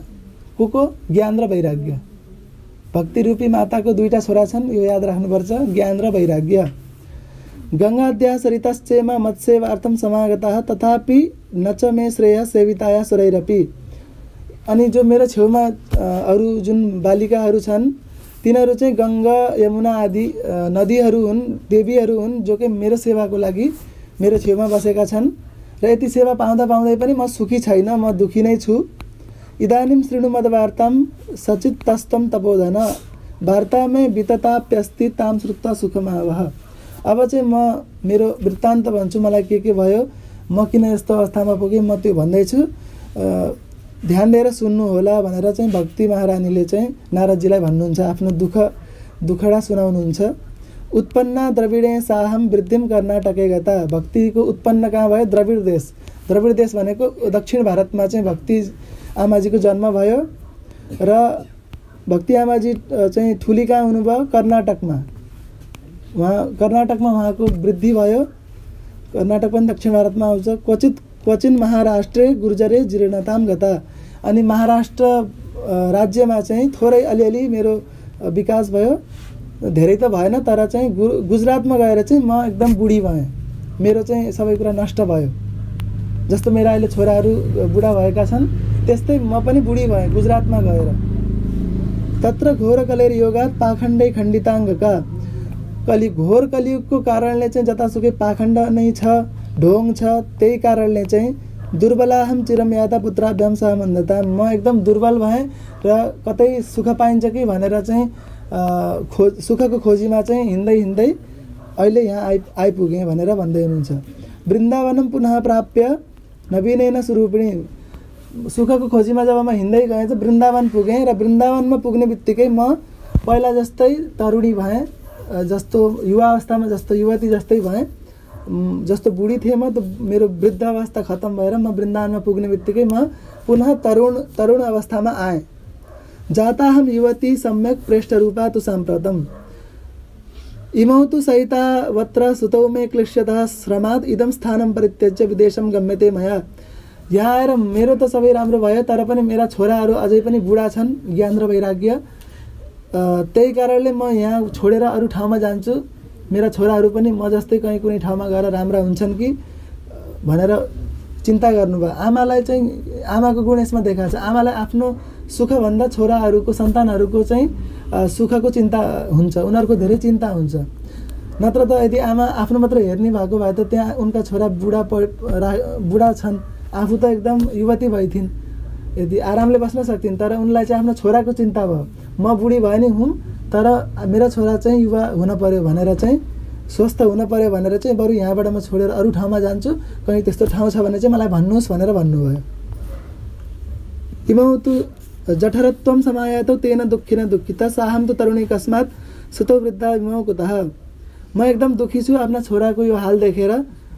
को ज्ञान र वैराग्य। भक्ति रूपी माताको दुईटा छोरा छन्, यो याद राख्नुपर्छ, ज्ञान र वैराग्य। गङ्गाद्या सरितश्चेमा मत्सेवार्थं समागताः तथापि न च मे श्रेय सेविताया सुरैरपि। अनि जो मेरो छेउमा अरू जुन बालिकाहरू छन् तिनीहरू चाहिँ गङ्गा यमुना आदि नदीहरू हुन्, देवीहरू हुन् जो कि मेरो सेवाको लागि मेरो छेउमा बसेका छन् र यति सेवा पाउँदा पाउँदै पनि म सुखी छैन, म दुखी नै छु। इदानीं शृणु मद्वार्तां सचित्तस्तं तपोधन वार्तामै वितताप्यस्ति तां श्रुत्वा सुखमावह। अब चाहिँ म मेरो वृत्तान्त भन्छु, मलाई के भयो, म किन यस्तो अवस्थामा पुगेँ म त्यो भन्दैछु, ध्यान दिएर सुन्नु होला भनेर चाहिँ भक्ति महारानीले चाहिँ नारदजीलाई भन्नुहुन्छ, आफ्नो दुखडा सुनाउनुहुन्छ। उत्पन्ना द्रविडे साहम वृद्धिम कर्नाटके गता। भक्तिको उत्पन्न कहाँ भयो? द्रविड देश। द्रविड देश भनेको दक्षिण भारतमा चाहिँ भक्ति आमाजीको जन्म भयो र भक्ति आमाजी चाहिँ ठुली कहाँ हुनुभयो? कर्नाटकमा। कर्नाटकमा उहाँको वृद्धि भयो। कर्नाटक पनि दक्षिण भारतमा आउँछ। क्वचिन महाराष्ट्रे गुर्जरे जीर्णताम गता। अनि महाराष्ट्र राज्यमा चाहिँ थोरै अलिअलि मेरो विकास भयो, धेरै त भएन, तर चाहिँ गुजरातमा गएर चाहिँ म एकदम बुढी भएँ, मेरो चाहिँ सबै कुरा नष्ट भयो। जस्तो मेरा अहिले छोराहरू बुढा भएका छन् त्यस्तै म पनि बुढी भएँ गुजरातमा गएर। तत्र घोर कलेर योगात् पाखण्डै खण्डिताङ्गका। घोर कलियुगको कारणले चाहिँ जतासुकै पाखण्ड नै छ, ढोङ छ, त्यही कारणले चाहिँ दुर्बलाहम चिरम याता पुत्राभ्याम सहमन्दता। म एकदम दुर्बल भएँ र कतै सुख पाइन्छ कि भनेर चाहिँ सुखको खोजीमा चाहिँ हिँड्दै अहिले यहाँ आइपुगेँ भनेर भन्दै हुनुहुन्छ। वृन्दावनम पुनः प्राप्य नवीनेन स्वरूपिणी। सुखको खोजीमा जब म हिँड्दै गएँ चाहिँ वृन्दावन पुगेँ र वृन्दावनमा पुग्ने बित्तिकै म पहिला जस्तै तरुणी भएँ, जस्तो युवा अवस्थामा जस्तो युवती जस्तै भएँ। जस्तो बुढी थिएँ म त मेरो वृद्धावस्था खत्म भएर म वृन्दावनमा पुग्ने बित्तिकै म पुनः तरुण अवस्थामा आएँ। जाता हम युवती सम्यक प्रेष्ठ रूपा तु साम्प्रतम इमौ तु सहितावत्र सुतौ मे क्लिश्यतः श्रमात् इदम स्थानं परित्यज्य विदेशम गम्यते मया। यहाँ आएर मेरो त सबै राम्रो भयो, तर पनि मेरा छोराहरू अझै पनि बुढा छन्, ज्ञान र वैराग्य। त्यही कारणले म यहाँ छोडेर अरू ठाउँमा जान्छु, मेरा छोराहरू पनि म जस्तै कहीँ कुनै ठाउँमा गएर राम्रा हुन्छन् कि भनेर चिन्ता गर्नुभयो। आमालाई चाहिँ आमाको गुण यसमा देखाएको छ। आमालाई आफ्नो सुखभन्दा छोराहरूको सन्तानहरूको चाहिँ सुखको चिन्ता हुन्छ, उनीहरूको धेरै चिन्ता हुन्छ। नत्र त यदि आमा आफ्नो मात्र हेर्ने भएको भए त त्यहाँ उनका छोरा बुढा छन्, आफू त एकदम युवती भइथिन्, यदि आरामले बस्न सक्थिन्, तर उनलाई चाहिँ आफ्नो छोराको चिन्ता भयो। म बुढी भए नि हुँ, तर मेरो छोरा चाहिँ युवा हुन पर्यो भनेर चाहिँ स्वस्थ हुन पर्यो भनेर चाहिँ बरु यहाँबाट म छोडेर अरू ठाउँमा जान्छु, कहीँ त्यस्तो ठाउँ छ भने चाहिँ मलाई भन्नुहोस् भनेर भन्नुभयो। इमौ तु जठरत्वं समायातौ तेन दुःखिन दुःखिता साहम तु तरुणी कस्मात् सुतौ वृद्धा इमौ कुतः। म एकदम दुःखी छु आफ्ना छोराको यो हाल देखेर।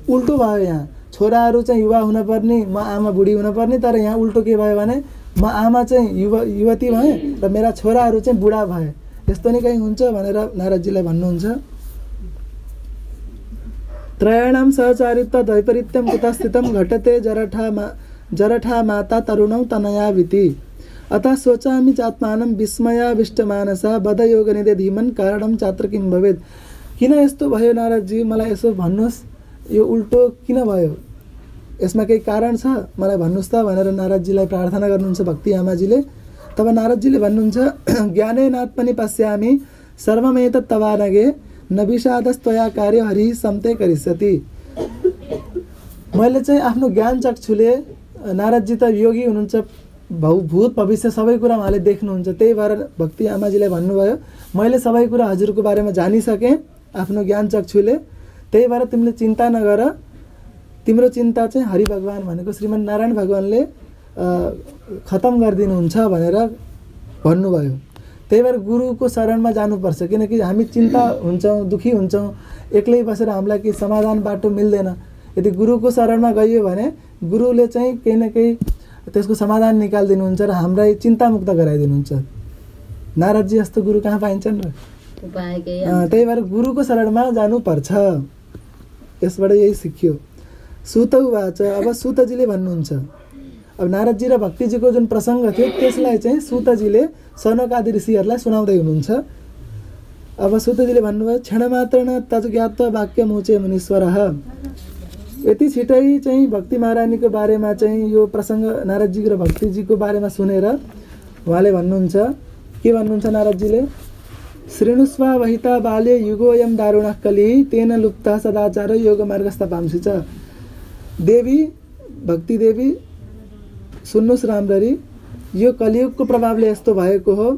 उल्टो भयो, यहाँ छोराहरू चाहिँ युवा हुनुपर्ने, म आमा बुढी हुनुपर्ने, तर यहाँ उल्टो के भयो भने म आमा चाहिँ युवती भएँ र मेरा छोराहरू चाहिँ बुढा भए। यस्तो नै कहीँ हुन्छ भनेर नारदजीलाई भन्नुहुन्छ। त्रयाणां सहचारित्व दैपरीत्यं कुतस्थितं घटते जरठा माता तरुणौ तनयाविति। अतः सोचामि चात्मानं विस्मयाविष्टमानसा बधयोगनिधे धीमन् कारणं चात्र किं भवेत्। किन यस्तो भयो नारदजी, मलाई यसो भन्नुहोस्, यो उल्टो किन भयो? यसमा केही कारण छ मलाई भन्नुस् त भनेर नारदजीलाई प्रार्थना गर्नुहुन्छ भक्ति आमाजीले। तब नारदजीले भन्नुहुन्छ ज्ञाने नात्मनि पश्यामि सर्वमेतत् तवानगे न विषादस्त्वया कार्य हरि समते करिष्यति। मैले चाहिँ आफ्नो ज्ञान चक्षुले, नारदजी त योगी हुनुहुन्छ, भूत भविष्य सबै कुरा उहाँले देख्नुहुन्छ, त्यही भएर भक्ति आमाजीलाई भन्नुभयो मैले सबै कुरा हजुरको बारेमा जानिसकेँ आफ्नो ज्ञान चक्षुले, त्यही भएर तिमीले चिन्ता नगर, तिम्रो चिन्ता चाहिँ हरि भगवान भनेको श्रीमन् नारायण भगवानले खतम गरिदिनुहुन्छ भनेर भन्नुभयो। त्यही भएर गुरुको शरणमा जानुपर्छ, किनकि हामी चिन्ता हुन्छौँ, दुखी हुन्छौँ, एक्लै बसेर हामीलाई केही समाधान बाटो मिल्दैन। यदि गुरुको शरणमा गइयो भने गुरुले चाहिँ केही न केही त्यसको समाधान निकालिदिनुहुन्छ र हामीलाई चिन्तामुक्त गराइदिनुहुन्छ। नारदजी जस्तो गुरु कहाँ पाइन्छन् र? त्यही भएर गुरुको शरणमा जानुपर्छ। यसबाट यही सिक्यो। सुत उवाच, अब सुतजीले भन्नुहुन्छ, अब नारदजी र भक्तिजीको जुन प्रसङ्ग थियो त्यसलाई चाहिँ सुतजीले सनकादि ऋषिहरूलाई सुनाउँदै हुनुहुन्छ। अब सुतजीले भन्नुभयो क्षणमात्र न तज ज्ञात्वा वाक्य मुचे मुनीश्वरः। यति छिटै चाहिँ भक्ति महारानीको बारेमा चाहिँ यो प्रसङ्ग नारदजी र भक्तिजीको बारेमा सुनेर उहाँले भन्नुहुन्छ, के भन्नुहुन्छ नारदजीले? श्रेणुस्वा वहिता बाल्ये युगोयम दारुणः कलिः तेन लुप्ता सदाचार योग मार्गस्थ पांसि च। देवी, भक्ति देवी सुन्नुहोस् राम्ररी, यो कलियुगको प्रभावले यस्तो भएको हो,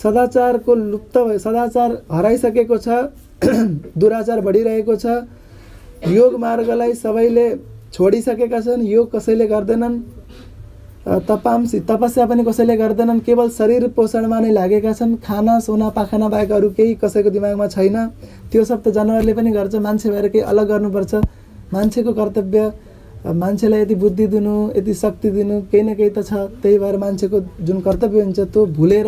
सदाचारको लुप्त भयो, सदाचार हराइसकेको छ, दुराचार बढिरहेको छ, योग मार्गलाई सबैले छोडिसकेका छन्, योग कसैले गर्दैनन्, तपांसी तपस्या पनि कसैले गर्दैनन्, केवल शरीर पोषणमा नै लागेका छन्, खाना सोना पाखाना बाहेक अरू केही कसैको दिमागमा छैन। त्यो सब त जनावरले पनि गर्छ, मान्छे भएर केही अलग गर्नुपर्छ। मान्छेको कर्तव्य मान्छेलाई यति बुद्धि दिनु, यति शक्ति दिनु, केही न केही त छ। त्यही भएर मान्छेको जुन कर्तव्य हुन्छ त्यो भुलेर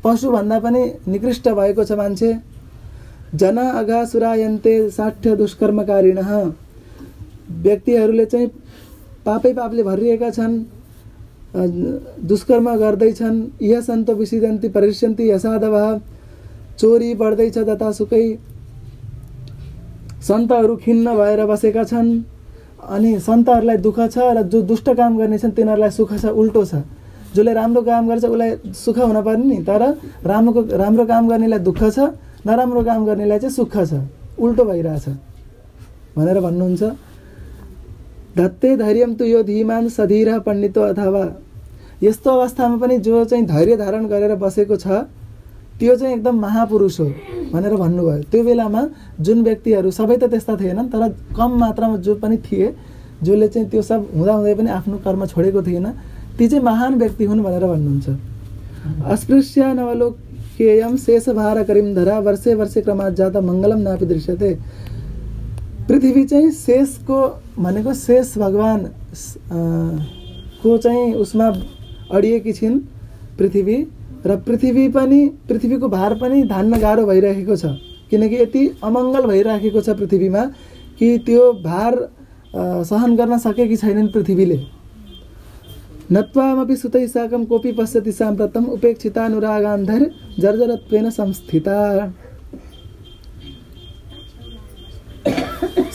पशुभन्दा पनि निकृष्ट भएको छ मान्छे। जना अघासुरायन्ते साठ्य दुष्कर्मकारिणः। व्यक्तिहरूले चाहिँ पापले भरिएका छन्, दुष्कर्म गर्दैछन्। यह सन्तो विसिदन्ति परिष्यन्ति यसादवः। चोरी बढ्दैछ जतासुकै, सन्तहरू खिन्न भएर बसेका छन्। अनि सन्तहरूलाई दुःख छ र जो दुष्ट काम गर्ने छन् तिनीहरूलाई सुख छ, उल्टो छ। जसले राम्रो काम गर्छ उसलाई सुख हुन पर्ने नि, तर राम्रो काम गर्नेलाई दुःख छ, नराम्रो काम गर्नेलाई चाहिँ सुख छ, उल्टो भइरहेछ भनेर भन्नुहुन्छ। धत्ते धैर्यम तु यो धीमान सधीर पण्डितो अथवा। यस्तो अवस्थामा पनि जो चाहिँ धैर्य धारण गरेर बसेको छ त्यो चाहिँ एकदम महापुरुष हो भनेर भन्नुभयो। त्यो बेलामा जुन व्यक्तिहरू, सबै त त्यस्ता थिएनन्, तर कम मात्रामा जो पनि थिए, जसले चाहिँ त्यो सब हुँदाहुँदै पनि आफ्नो कर्म छोडेको थिएन, ती चाहिँ महान व्यक्ति हुन् भनेर भन्नुहुन्छ। अस्पृश्य नवलोकेयम शेषभार करिमधरा वर्षे वर्षे क्रमात् जाता मङ्गलम नापि दृश्यते। पृथ्वी चाहिँ शेषको भनेको शेष भगवान को चाहिँ उसमा अडिएकी छिन् पृथ्वी, र पृथ्वीको भार पनि धान्न गाह्रो भइरहेको छ, किनकि यति अमङ्गल भइरहेको छ पृथ्वीमा कि त्यो भार सहन गर्न सकेकी छैनन् पृथ्वीले। नत्वामपि सुतै साकं कोपी पश्यति साम्प्रतम उपेक्षितानुरागान्धर जर्जरत्वेन संस्थिता।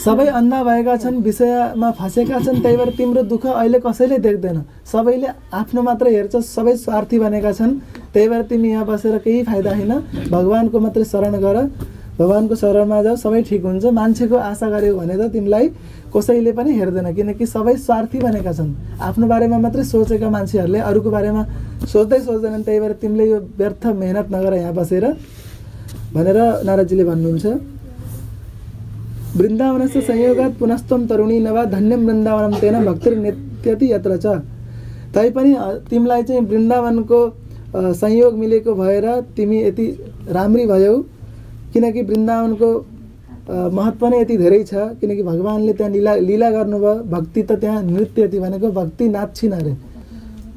सबै अन्धा भएका छन्, विषयमा फँसेका छन्, त्यही भएर तिम्रो दुःख अहिले कसैले देख्दैन, सबैले आफ्नो मात्र हेर्छ, सबै स्वार्थी बनेका छन्। त्यही भएर तिमी यहाँ बसेर केही फाइदा छैन, भगवानको मात्रै शरण गर, भगवानको शरणमा जाऊ, सबै ठिक हुन्छ। मान्छेको आशा गर्यो भने त तिमीलाई कसैले पनि हेर्दैन, किनकि सबै स्वार्थी बनेका छन्। आफ्नो बारेमा मात्रै सोचेका मान्छेहरूले अरूको बारेमा सोच्दैनन्। त्यही भएर तिमीले यो व्यर्थ मेहनत नगर यहाँ बसेर भनेर नारदजीले भन्नुहुन्छ। वृन्दावनस्य संयोगात् पुनस्त्वं तरुणी नवा धन्यम वृन्दावनम तेन भक्तिर्नित्यति यत्र च। तैपनि तिमीलाई चाहिँ वृन्दावनको संयोग मिलेको भएर तिमी यति राम्री भयौ, किनकि वृन्दावनको महत्त्व नै यति धेरै छ, किनकि भगवानले त्यहाँ लीला गर्नुभयो। भक्ति त त्यहाँ नृत्यति भनेको भक्ति नाच्छिन् अरे,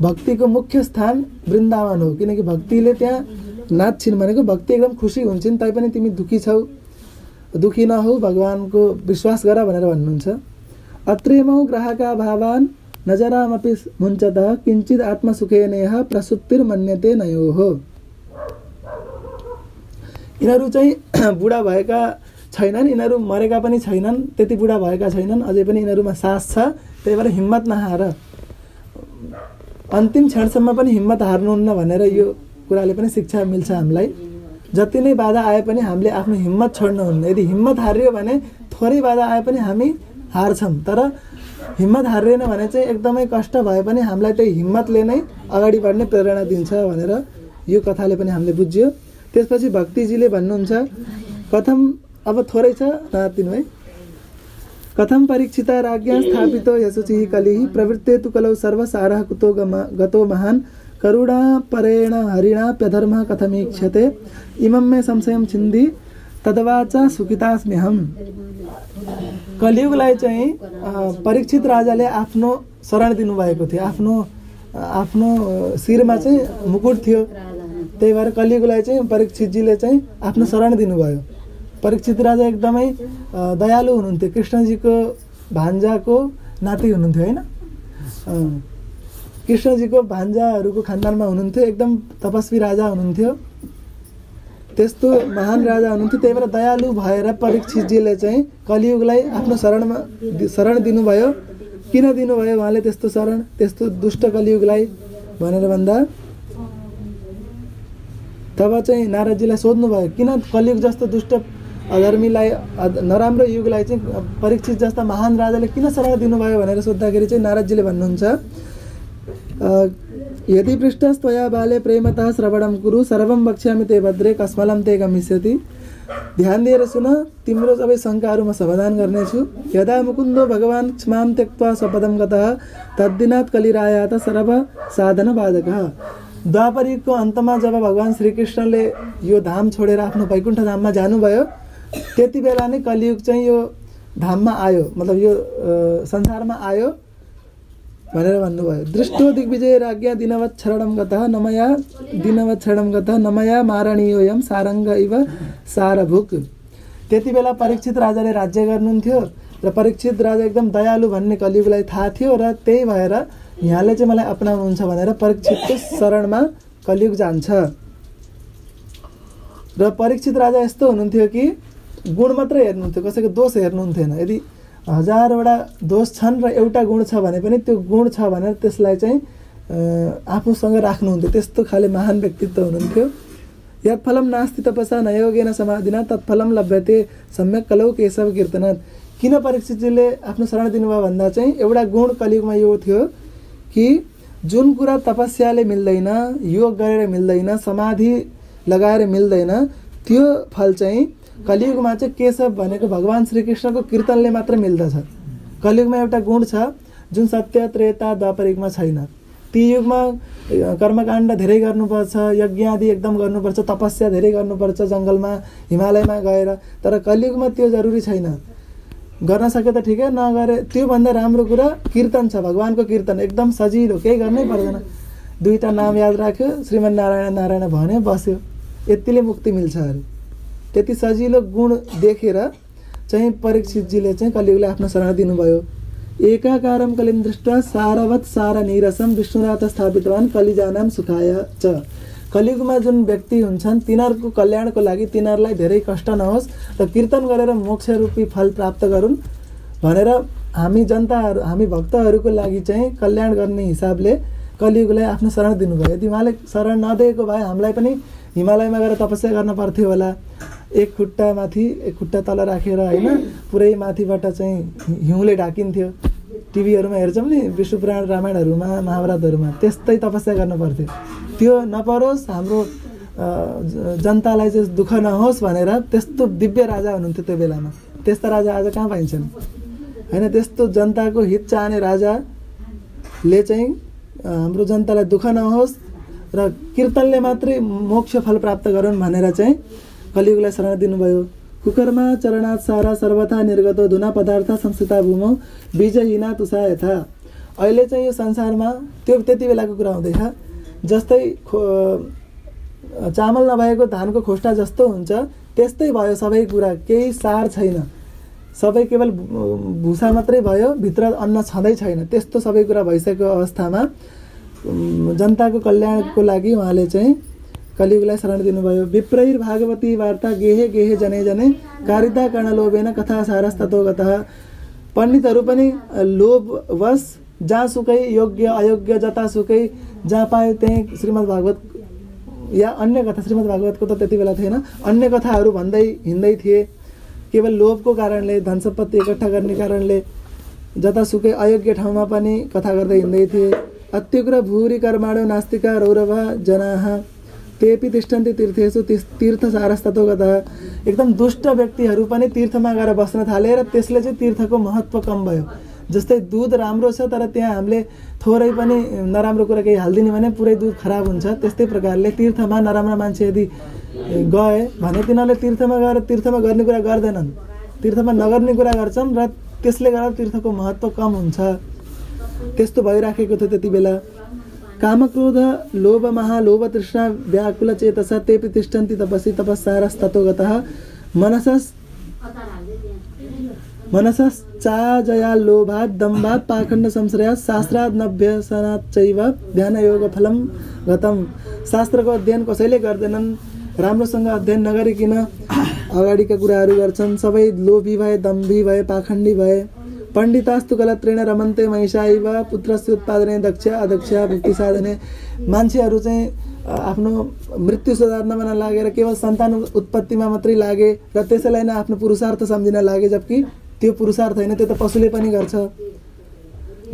भक्तिको मुख्य स्थान वृन्दावन हो, किनकि भक्तिले त्यहाँ नाच्छिन् भनेको भक्ति एकदम खुसी हुन्छन्। तैपनि तिमी दुखी छौ, दुखी नहौ, भगवानको विश्वास गर भनेर भन्नुहुन्छ। अत्रेमौ ग्राहका भावान नजरामपि मुञ्चतः किञ्चित् आत्मसुखेनेह प्रसुप्तिर्मन्यते नयोः। यिनीहरू चाहिँ बुढा भएका छैनन्, यिनीहरू मरेका पनि छैनन्, त्यति बुढा भएका छैनन्, अझै पनि यिनीहरूमा सास छ। त्यही भएर हिम्मत नहार, अन्तिम क्षणसम्म पनि हिम्मत हार्नुहुन्न भनेर यो कुराले पनि शिक्षा मिल्छ हामीलाई। जति नै बाधा आए पनि हामीले आफ्नो हिम्मत छोड्नुहुन्न। यदि हिम्मत हारियो भने थोरै बाधा आए पनि हामी हार्छौँ, तर हिम्मत हारिएन भने चाहिँ एकदमै कष्ट भए पनि हामीलाई त्यही हिम्मतले नै अगाडि बढ्ने प्रेरणा दिन्छ भनेर यो कथाले पनि हामीले बुझ्यो। त्यसपछि भक्तिजीले भन्नुहुन्छ कथम, अब थोरै छ रातिनु है। कथम परीक्षिता राज्ञा स्थापितो यशुचिः कलिः प्रवृत्ते तु कलौ सर्वसारः कुतो गतो महान् करुणा परेण हरिणाप्यधर्मः कथमीक्षते इमं मे संशयं छिन्दी तदवाचा सुखितास्म्यहम। कलियुगलाई चाहिँ परीक्षित राजाले आफ्नो शरण दिनुभएको थियो। आफ्नो शिरमा चाहिँ मुकुट थियो, त्यही भएर कलियुगलाई चाहिँ परीक्षितजीले चाहिँ आफ्नो शरण दिनुभयो। परीक्षित राजा एकदमै दयालु हुनुहुन्थ्यो, कृष्णजीको भान्जाको नाति हुनुहुन्थ्यो होइन, कृष्णजीको भान्जाहरूको खानदानमा हुनुहुन्थ्यो, एकदम तपस्वी राजा हुनुहुन्थ्यो, त्यस्तो महान राजा हुनुहुन्थ्यो। त्यही भएर दयालु भएर परीक्षितजीले चाहिँ कलियुगलाई आफ्नो शरण दिनुभयो। किन दिनुभयो उहाँले त्यस्तो शरण, त्यस्तो दुष्ट कलियुगलाई भनेर भन्दा तब चाहिँ नारदजीलाई सोध्नुभयो किन कलियुग जस्तो दुष्ट अधर्मीलाई, नराम्रो युगलाई चाहिँ परीक्षित जस्ता महान राजाले किन शरण दिनुभयो भनेर सोद्धाखेरि चाहिँ नारदजीले भन्नुहुन्छ यदि पृष्ठस्त्वया बाले प्रेमतः श्रवणं कुरु सर्वं वक्ष्यामि ते भद्रे कस्मलं ते गमिष्यति। ध्यान दिएर सुन, तिम्रो सबै शङ्काहरू म समाधान गर्नेछु। यदा मुकुन्दो भगवान् क्षमां त्यक्त्वा स्वपदं गतः तद्दिनात् कलिरायात सर्व साधन बाधकः। द्वापरयुगको अन्तमा जब भगवान् श्रीकृष्णले यो धाम छोडेर आफ्नो वैकुण्ठ धाममा जानुभयो, त्यति बेला नै कलियुग चाहिँ यो धाममा आयो, मतलब यो संसारमा आयो भनेर भन्नुभयो। दृष्टो दिग्विजय राज्ञा दिनवत् शरणं गतः नमया मारणीयोऽयं सारङ्ग इव सारभुक। त्यति बेला परीक्षित राजाले राज्य गर्नुहुन्थ्यो र परीक्षित राजा एकदम दयालु भन्ने कलियुगलाई थाहा थियो र त्यही भएर यहाँले चाहिँ मलाई अपनाउनुहुन्छ भनेर परीक्षितको शरणमा कलियुग जान्छ। र परीक्षित राजा यस्तो हुनुहुन्थ्यो कि गुण मात्रै हेर्नुहुन्थ्यो, कसैको दोष हेर्नुहुन्थेन। यदि 1000वटा दोष छन् र एउटा गुण छ भने पनि त्यो गुण छ भनेर त्यसलाई चाहिँ आफूसँग राख्नुहुन्थ्यो। त्यस्तो खाले महान व्यक्तित्व हुनुहुन्थ्यो। यत् फलं नास्ति तपसा न योगेन समाधिना तत्फलं लभ्यते सम्यक कलौ केशव कीर्तनात्। किन परीक्षितजीले आफ्नो शरण दिनुभयो भन्दा चाहिँ एउटा गुण कलियुगमा यो थियो कि जुन कुरा तपस्याले मिल्दैन, योग गरेर मिल्दैन, समाधि लगाएर मिल्दैन, त्यो फल चाहिँ कलियुगमा चाहिँ केशव भनेको भगवान् श्रीकृष्णको कीर्तनले मात्र मिल्दछ। कलियुगमा एउटा गुण छ जुन सत्य त्रेता द्वापर युगमा छैन। ती युगमा कर्मकाण्ड धेरै गर्नुपर्छ, यज्ञ आदि एकदम गर्नुपर्छ, तपस्या धेरै गर्नुपर्छ जङ्गलमा हिमालयमा गएर, तर कलियुगमा त्यो जरुरी छैन। गर्न सके त ठिकै, नगरे त्योभन्दा राम्रो कुरा कीर्तन छ, भगवानको कीर्तन एकदम सजिलो, केही गर्नै पर्दैन। दुईटा नाम याद राख्यो, श्रीमन्नारायण नारायण भन्यो, बस्यो, यतिले मुक्ति मिल्छ अरे। त्यति सजिलो गुण देखेर चाहिँ परीक्षितजीले चाहिँ कलियुगलाई आफ्नो शरण दिनुभयो। एकाकारं कलिं दृष्ट्वा सारवत् सार नीरसं विष्णुनाथ स्थापितवान् कलिजानां सुखाय च। कलियुगमा जुन व्यक्ति हुन्छन् तिनीहरूको कल्याणको लागि तिनीहरूलाई धेरै कष्ट नहोस् र कीर्तन गरेर मोक्ष रूपी फल प्राप्त गरून् भनेर हामी जनताहरू, हामी भक्तहरूको लागि चाहिँ कल्याण गर्ने हिसाबले कलियुगलाई आफ्नो शरण दिनुभयो। यदि उहाँले शरण नदिएको भए हामीलाई पनि हिमालयमा गएर तपस्या गर्न पर्थ्यो होला। एक खुट्टा माथि एक खुट्टा तल राखेर होइन, पुरै माथिबाट चाहिँ हिउँले ढाकिन्थ्यो। टिभीहरूमा हेर्छौँ नि विष्णु पुराण रामायणहरूमा महाभारतहरूमा, त्यस्तै तपस्या गर्न पर्थ्यो। त्यो नपरोस्, हाम्रो जनतालाई चाहिँ दुःख नहोस् भनेर त्यस्तो दिव्य राजा हुनुहुन्थ्यो त्यो बेलामा। त्यस्ता राजा आज कहाँ पाइन्छन् होइन। त्यस्तो जनताको हित चाहने राजाले चाहिँ हाम्रो जनतालाई दुःख नहोस् र कीर्तनले मात्रै मोक्ष फल प्राप्त गरून् भनेर चाहिँ कलियुगलाई शरण दिनुभयो। कुकर्मा चरणात् सारा सर्वथा निर्गतो धुना पदार्थ संस्थिता भूमौ बीजहीना तुषा यथा। अहिले चाहिँ यो संसारमा त्यो त्यति बेलाको कुरा हुँदैछ, जस्तै चामल नभएको धानको खोस्टा जस्तो हुन्छ त्यस्तै भयो सबै कुरा, केही सार छैन, सबै केवल भुसा मात्रै भयो, भित्र अन्न छँदै छैन। त्यस्तो सबै कुरा भइसकेको अवस्थामा जनताको कल्याणको लागि उहाँले चाहिँ कलियुगलाई शरण दिनुभयो। विप्रैर भागवती वार्ता गेहे गेहे जने जने कारिता कर्णलोभेन कथा सारस्ततो गतः। पण्डितहरू पनि लोभवश जहाँसुकै योग्य अयोग्य जतासुकै जहाँ पायो त्यहीँ श्रीमद् भागवत या अन्य कथा, श्रीमद् भागवतको त त्यति बेला थिएन, अन्य कथाहरू भन्दै हिँड्दै थिए। केवल लोभको कारणले, धन सम्पत्ति इकट्ठा गर्ने कारणले जतासुकै अयोग्य ठाउँमा पनि कथा गर्दै हिँड्दै थिए। अत्युग्र भूरि कर्माणो नास्तिका रौरवा जनाः तेपि तिष्ठन्ति तीर्थेषु तीर्थसारस्ततो गतः। एकदम दुष्ट व्यक्तिहरू पनि तीर्थमा गएर बस्न थाले र त्यसले चाहिँ तीर्थको महत्त्व कम भयो। जस्तै दुध राम्रो छ तर त्यहाँ हामीले थोरै पनि नराम्रो कुरा केही हालिदिने भने पुरै दुध खराब हुन्छ, त्यस्तै प्रकारले तीर्थमा नराम्रो मान्छे यदि गए भने तिनीहरूले तीर्थमा गएर तीर्थमा गर्ने कुरा गर्दैनन्, तीर्थमा नगर्ने कुरा गर्छन् र त्यसले गर्दा तीर्थको महत्त्व कम हुन्छ। त्यस्तो भइराखेको थियो त्यति बेला। कामक्रोध लोभ महालोभ तृष्णा व्याकुल चेतसा तेपि तिष्ठन्ति तपसि तपस्सारस्ततो गतः। मनसश्चाजया लोभात् दम्भात् पाखण्ड संश्रयात् शास्त्रात् नभ्यसनात् चैव ध्यानयोगफलं गतम्। शास्त्रको अध्ययन कसैले गर्दैनन्, राम्रोसँग अध्ययन नगरिकन अगाडिका कुराहरू गर्छन्, सबै लोभी भए, दम्भी भए, पाखण्डी भए। पण्डितास्तु कलत्रेण रमन्ते महिषाइव पुत्रस्य उत्पादने दक्ष अदक्ष भक्ति साधने। मान्छेहरू चाहिँ आफ्नो मृत्यु सुधार्नमा नलागेर केवल सन्तान उत्पत्तिमा मात्रै लागे र त्यसैलाई नै आफ्नो पुरुषार्थ सम्झिन लागे, जबकि त्यो पुरुषार्थ होइन, त्यो त पशुले पनि गर्छ।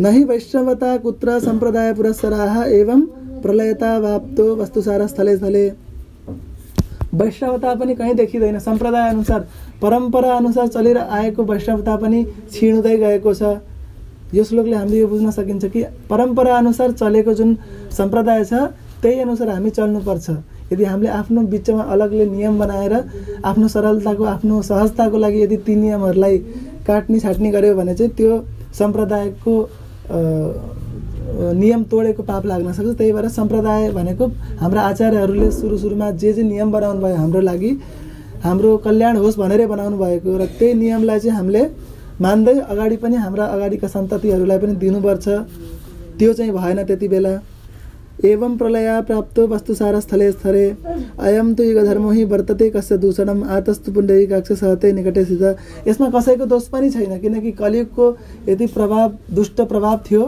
नहि वैष्णवता कुत्र सम्प्रदाय पुरस्सराः एवं प्रलयता वाप्तो वस्तुसार स्थले स्थले। वैष्णवता पनि कहीँ देखिँदैन, सम्प्रदाय अनुसार परम्परा अनुसार चलिरहेको वैष्णवता पनि छिँड्दै गएको छ। यो श्लोकले हामीले यो बुझ्न सकिन्छ कि परम्परा अनुसार चलेको जुन सम्प्रदाय छ त्यही अनुसार हामी चल्नुपर्छ। यदि हामीले आफ्नो बिचमा अलगले नियम बनाएर आफ्नो सरलताको, आफ्नो सहजताको लागि यदि ती नियमहरूलाई काट्ने छाट्ने गर्यो भने चाहिँ त्यो सम्प्रदायको नियम तोडेको पाप लाग्न सक्छ। त्यही भएर सम्प्रदाय भनेको हाम्रा आचार्यहरूले सुरुमा जे नियम बनाउनु भयो हाम्रो लागि, हाम्रो कल्याण होस् भनेरै बनाउनु भएको र त्यही नियमलाई चाहिँ हामीले मान्दै अगाडि पनि हाम्रा अगाडिका सन्ततिहरूलाई पनि दिनुपर्छ। त्यो चाहिँ भएन त्यति बेला। एवं प्रलया प्राप्तो वस्तुसार स्थले स्थले अयम तो युगधर्मो हि वर्तते कस्य दूषणम आतस्तु पुण्डरीकाक्ष सहते निकटे सिद्ध। यसमा कसैको दोष पनि छैन, किनकि कलियुगको यति प्रभाव, दुष्ट प्रभाव थियो,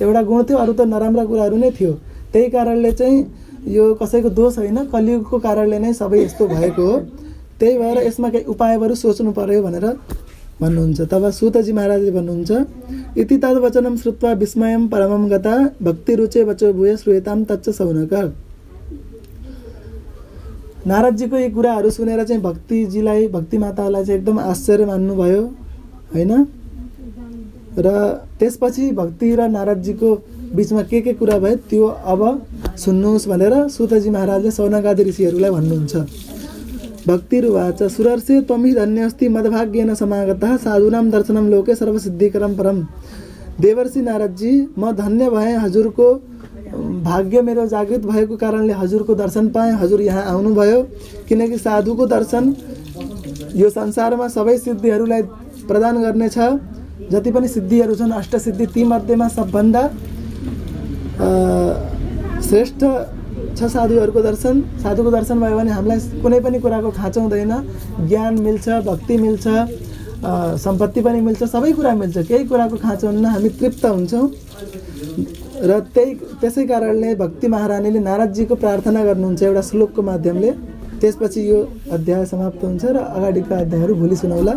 एउटा गुण थियो, अरू त नराम्रा कुराहरू नै थियो। त्यही कारणले चाहिँ यो कसैको दोष होइन, कलियुगको कारणले नै सबै यस्तो भएको हो। त्यही भएर यसमा केही उपायहरू सोच्नु पर्यो भनेर भन्नुहुन्छ। तब सूतजी महाराजले भन्नुहुन्छ, इति तद्वचनं श्रुत्वा विस्मयं परमं गता भक्ति रुचे वचो भूय श्रूयताम तच्च सौनक। नारदजीको यी कुराहरू सुनेर चाहिँ भक्तिजीलाई, भक्ति मातालाई चाहिँ एकदम आश्चर्य मान्नुभयो हैन। र त्यसपछि भक्ति र नारदजीको बिचमा के कुरा भयो त्यो अब सुन्नुहोस् भनेर सूतजी महाराजले सौनकादि ऋषिहरूलाई भन्नुहुन्छ। भक्तिरुवाच सुरर्षे त्वमि धन्योऽस्ति मद्भाग्येन समागतः साधूनां दर्शनं लोके सर्वसिद्धिकरं परम। देवर्षि नारदजी, म धन्य भएँ, हजुरको भाग्य मेरो जागृत भएको कारणले हजुरको दर्शन पाएँ, हजुर यहाँ आउनुभयो। किनकि साधुको दर्शन यो संसारमा सबै सिद्धिहरूलाई प्रदान गर्नेछ। जति पनि सिद्धिहरू छन्, अष्टसिद्धि, ती मध्येमा सबभन्दा श्रेष्ठ छ साधुहरूको दर्शन। साधुको दर्शन भयो भने हामीलाई कुनै पनि कुराको खाँचो हुँदैन, ज्ञान मिल्छ, भक्ति मिल्छ, सम्पत्ति पनि मिल्छ, सबै कुरा मिल्छ, केही कुराको खाँचो हुन्न, हामी तृप्त हुन्छौँ। र त्यसै कारणले भक्ति महारानीले नारदजीको प्रार्थना गर्नुहुन्छ एउटा श्लोकको माध्यमले। त्यसपछि यो अध्याय समाप्त हुन्छ र अगाडिका अध्यायहरू भोलि सुनौला।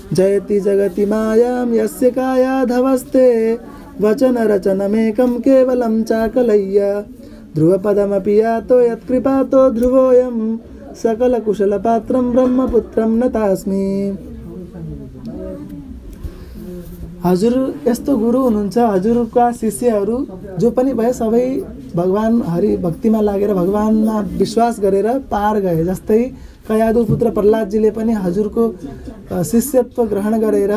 जयति जगति मायां यस्य कायाधवस्ते वचन रचनमेकं केवलं चाकलय्य ध्रुवपदमपि यातो यत्कृपातो ध्रुवोऽयं सकलकुशलपात्रं ब्रह्मपुत्रं नतास्मि। हजुर यस्तो गुरु हुनुहुन्छ, हजुरका शिष्यहरू जो पनि भए सबै भगवान हरि भक्तिमा लागेर भगवानमा विश्वास गरेर पार गए। जस्तै कयादु पुत्र प्रहलादजीले पनि हजुरको शिष्यत्व ग्रहण गरेर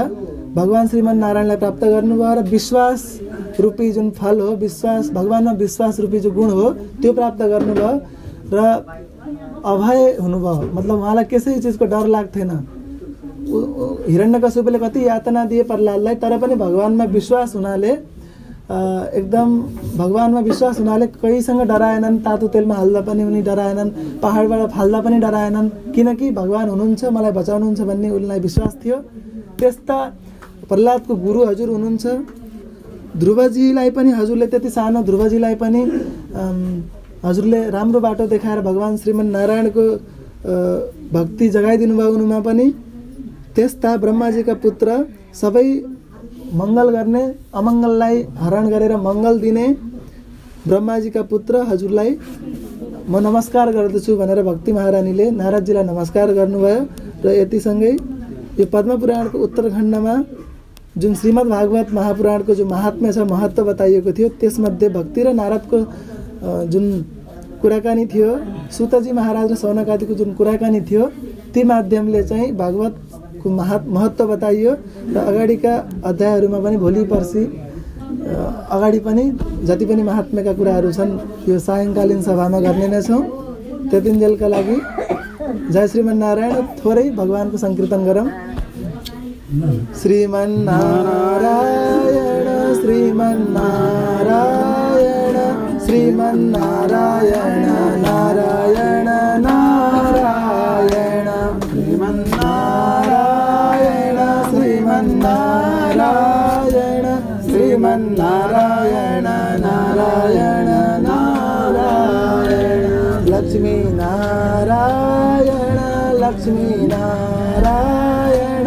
भगवान श्रीमन नारायणलाई प्राप्त गर्नुभयो र विश्वास रूपी जुन फल हो, विश्वास, भगवानमा विश्वास रूपी जो गुण हो त्यो प्राप्त गर्नुभयो र अभय हुनुभयो। मतलब उहाँलाई कसै चिजको डर लाग्थेन। हिरण्यकश्यपले कति यातना दिए प्रहलादलाई, तर पनि भगवानमा विश्वास हुनाले, एकदम भगवानमा विश्वास हुनाले कहीसँग डराएनन्। तातो तेलमा हाल्दा पनि उनी डराएनन्, पहाडबाट फाल्दा पनि डराएनन्, किनकि भगवान हुनुहुन्छ, मलाई बचाउनुहुन्छ भन्ने उनलाई विश्वास थियो। त्यस्ता प्रहलादको गुरु हजुर हुनुहुन्छ। ध्रुवजीलाई पनि हजुरले त्यति सानो ध्रुवजीलाई पनि हजुरले राम्रो बाटो देखाएर भगवान श्रीमन्नारायणको भक्ति जगाइदिनु भएकोमा पनि त्यस्ता ब्रह्माजीका पुत्र सबै मङ्गल गर्ने अमङ्गललाई हरण गरेर मङ्गल दिने ब्रह्माजीका पुत्र हजुरलाई म नमस्कार गर्दछु भनेर भक्ति महारानीले नारदजीलाई नमस्कार गर्नुभयो। र यतिसँगै यो पद्मपुराणको उत्तरखण्डमा जुन श्रीमद् भागवत महापुराणको जो महात्म्य छ महत्त्व बताइएको थियो त्यसमध्ये भक्ति र नारदको जुन कुराकानी थियो, सुतजी महाराज र सौनक आदिको जुन कुराकानी थियो ती माध्यमले चाहिँ भागवतको महत्त्व बताइयो। र अगाडिका अध्यायहरूमा पनि भोलि पर्सि अगाडि पनि जति पनि महात्म्यका कुराहरू छन् यो सायङ्कालीन सभामा गर्ने नै छौँ। त्यतिन्जेलका लागि जय श्रीमन्नारायण। थोरै भगवानको संकीर्तन गरौँ। श्रीमन्नारायण श्रीमन्नारायण श्रीमन्नारायण नारायण नारायण श्रीमन्नारायण श्रीमन्नारायण श्रीमन्नारायण नारायण नारायण लक्ष्मी नारायण लक्ष्मी नारायण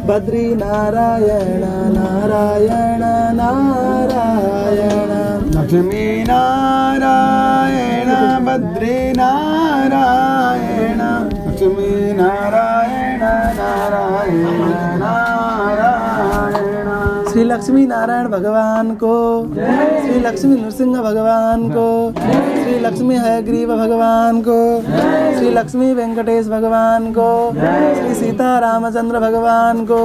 बद्री नारायण नारायण नारायण लक्ष्मी नारायण बद्री नारायण लक्ष्मी नारायण नारायण नारायण। श्री लक्ष्मी नारायण भगवान को, श्री लक्ष्मी नृसिंह भगवान को, श्री लक्ष्मी हयग्रीव भगवान को, श्री लक्ष्मी वेंकटेश भगवान को, श्री सीता रामचंद्र भगवान को,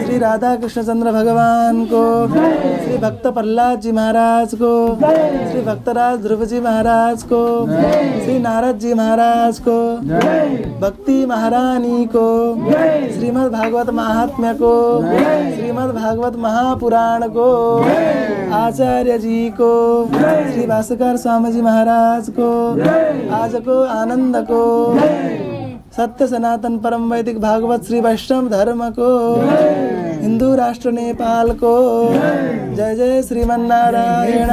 श्री राधा कृष्णचंद्र भगवान को, श्री भक्त प्रहलाद जी महाराज को, श्री भक्तराज ध्रुव जी महाराज को, श्री नारद जी महाराज को, भक्ति महारानी को, श्रीमद् भागवत महात्म्य को, श्रीमद् भागवत महापुराण को, आचार्य जी को, श्री भास्कर स्वामी जी महाराज को, आज को आनंद को, सत्य सनातन परम वैदिक भागवत श्री वैष्णव धर्म को, हिंदू राष्ट्र नेपाल को, जय जय श्रीमन्नारायण।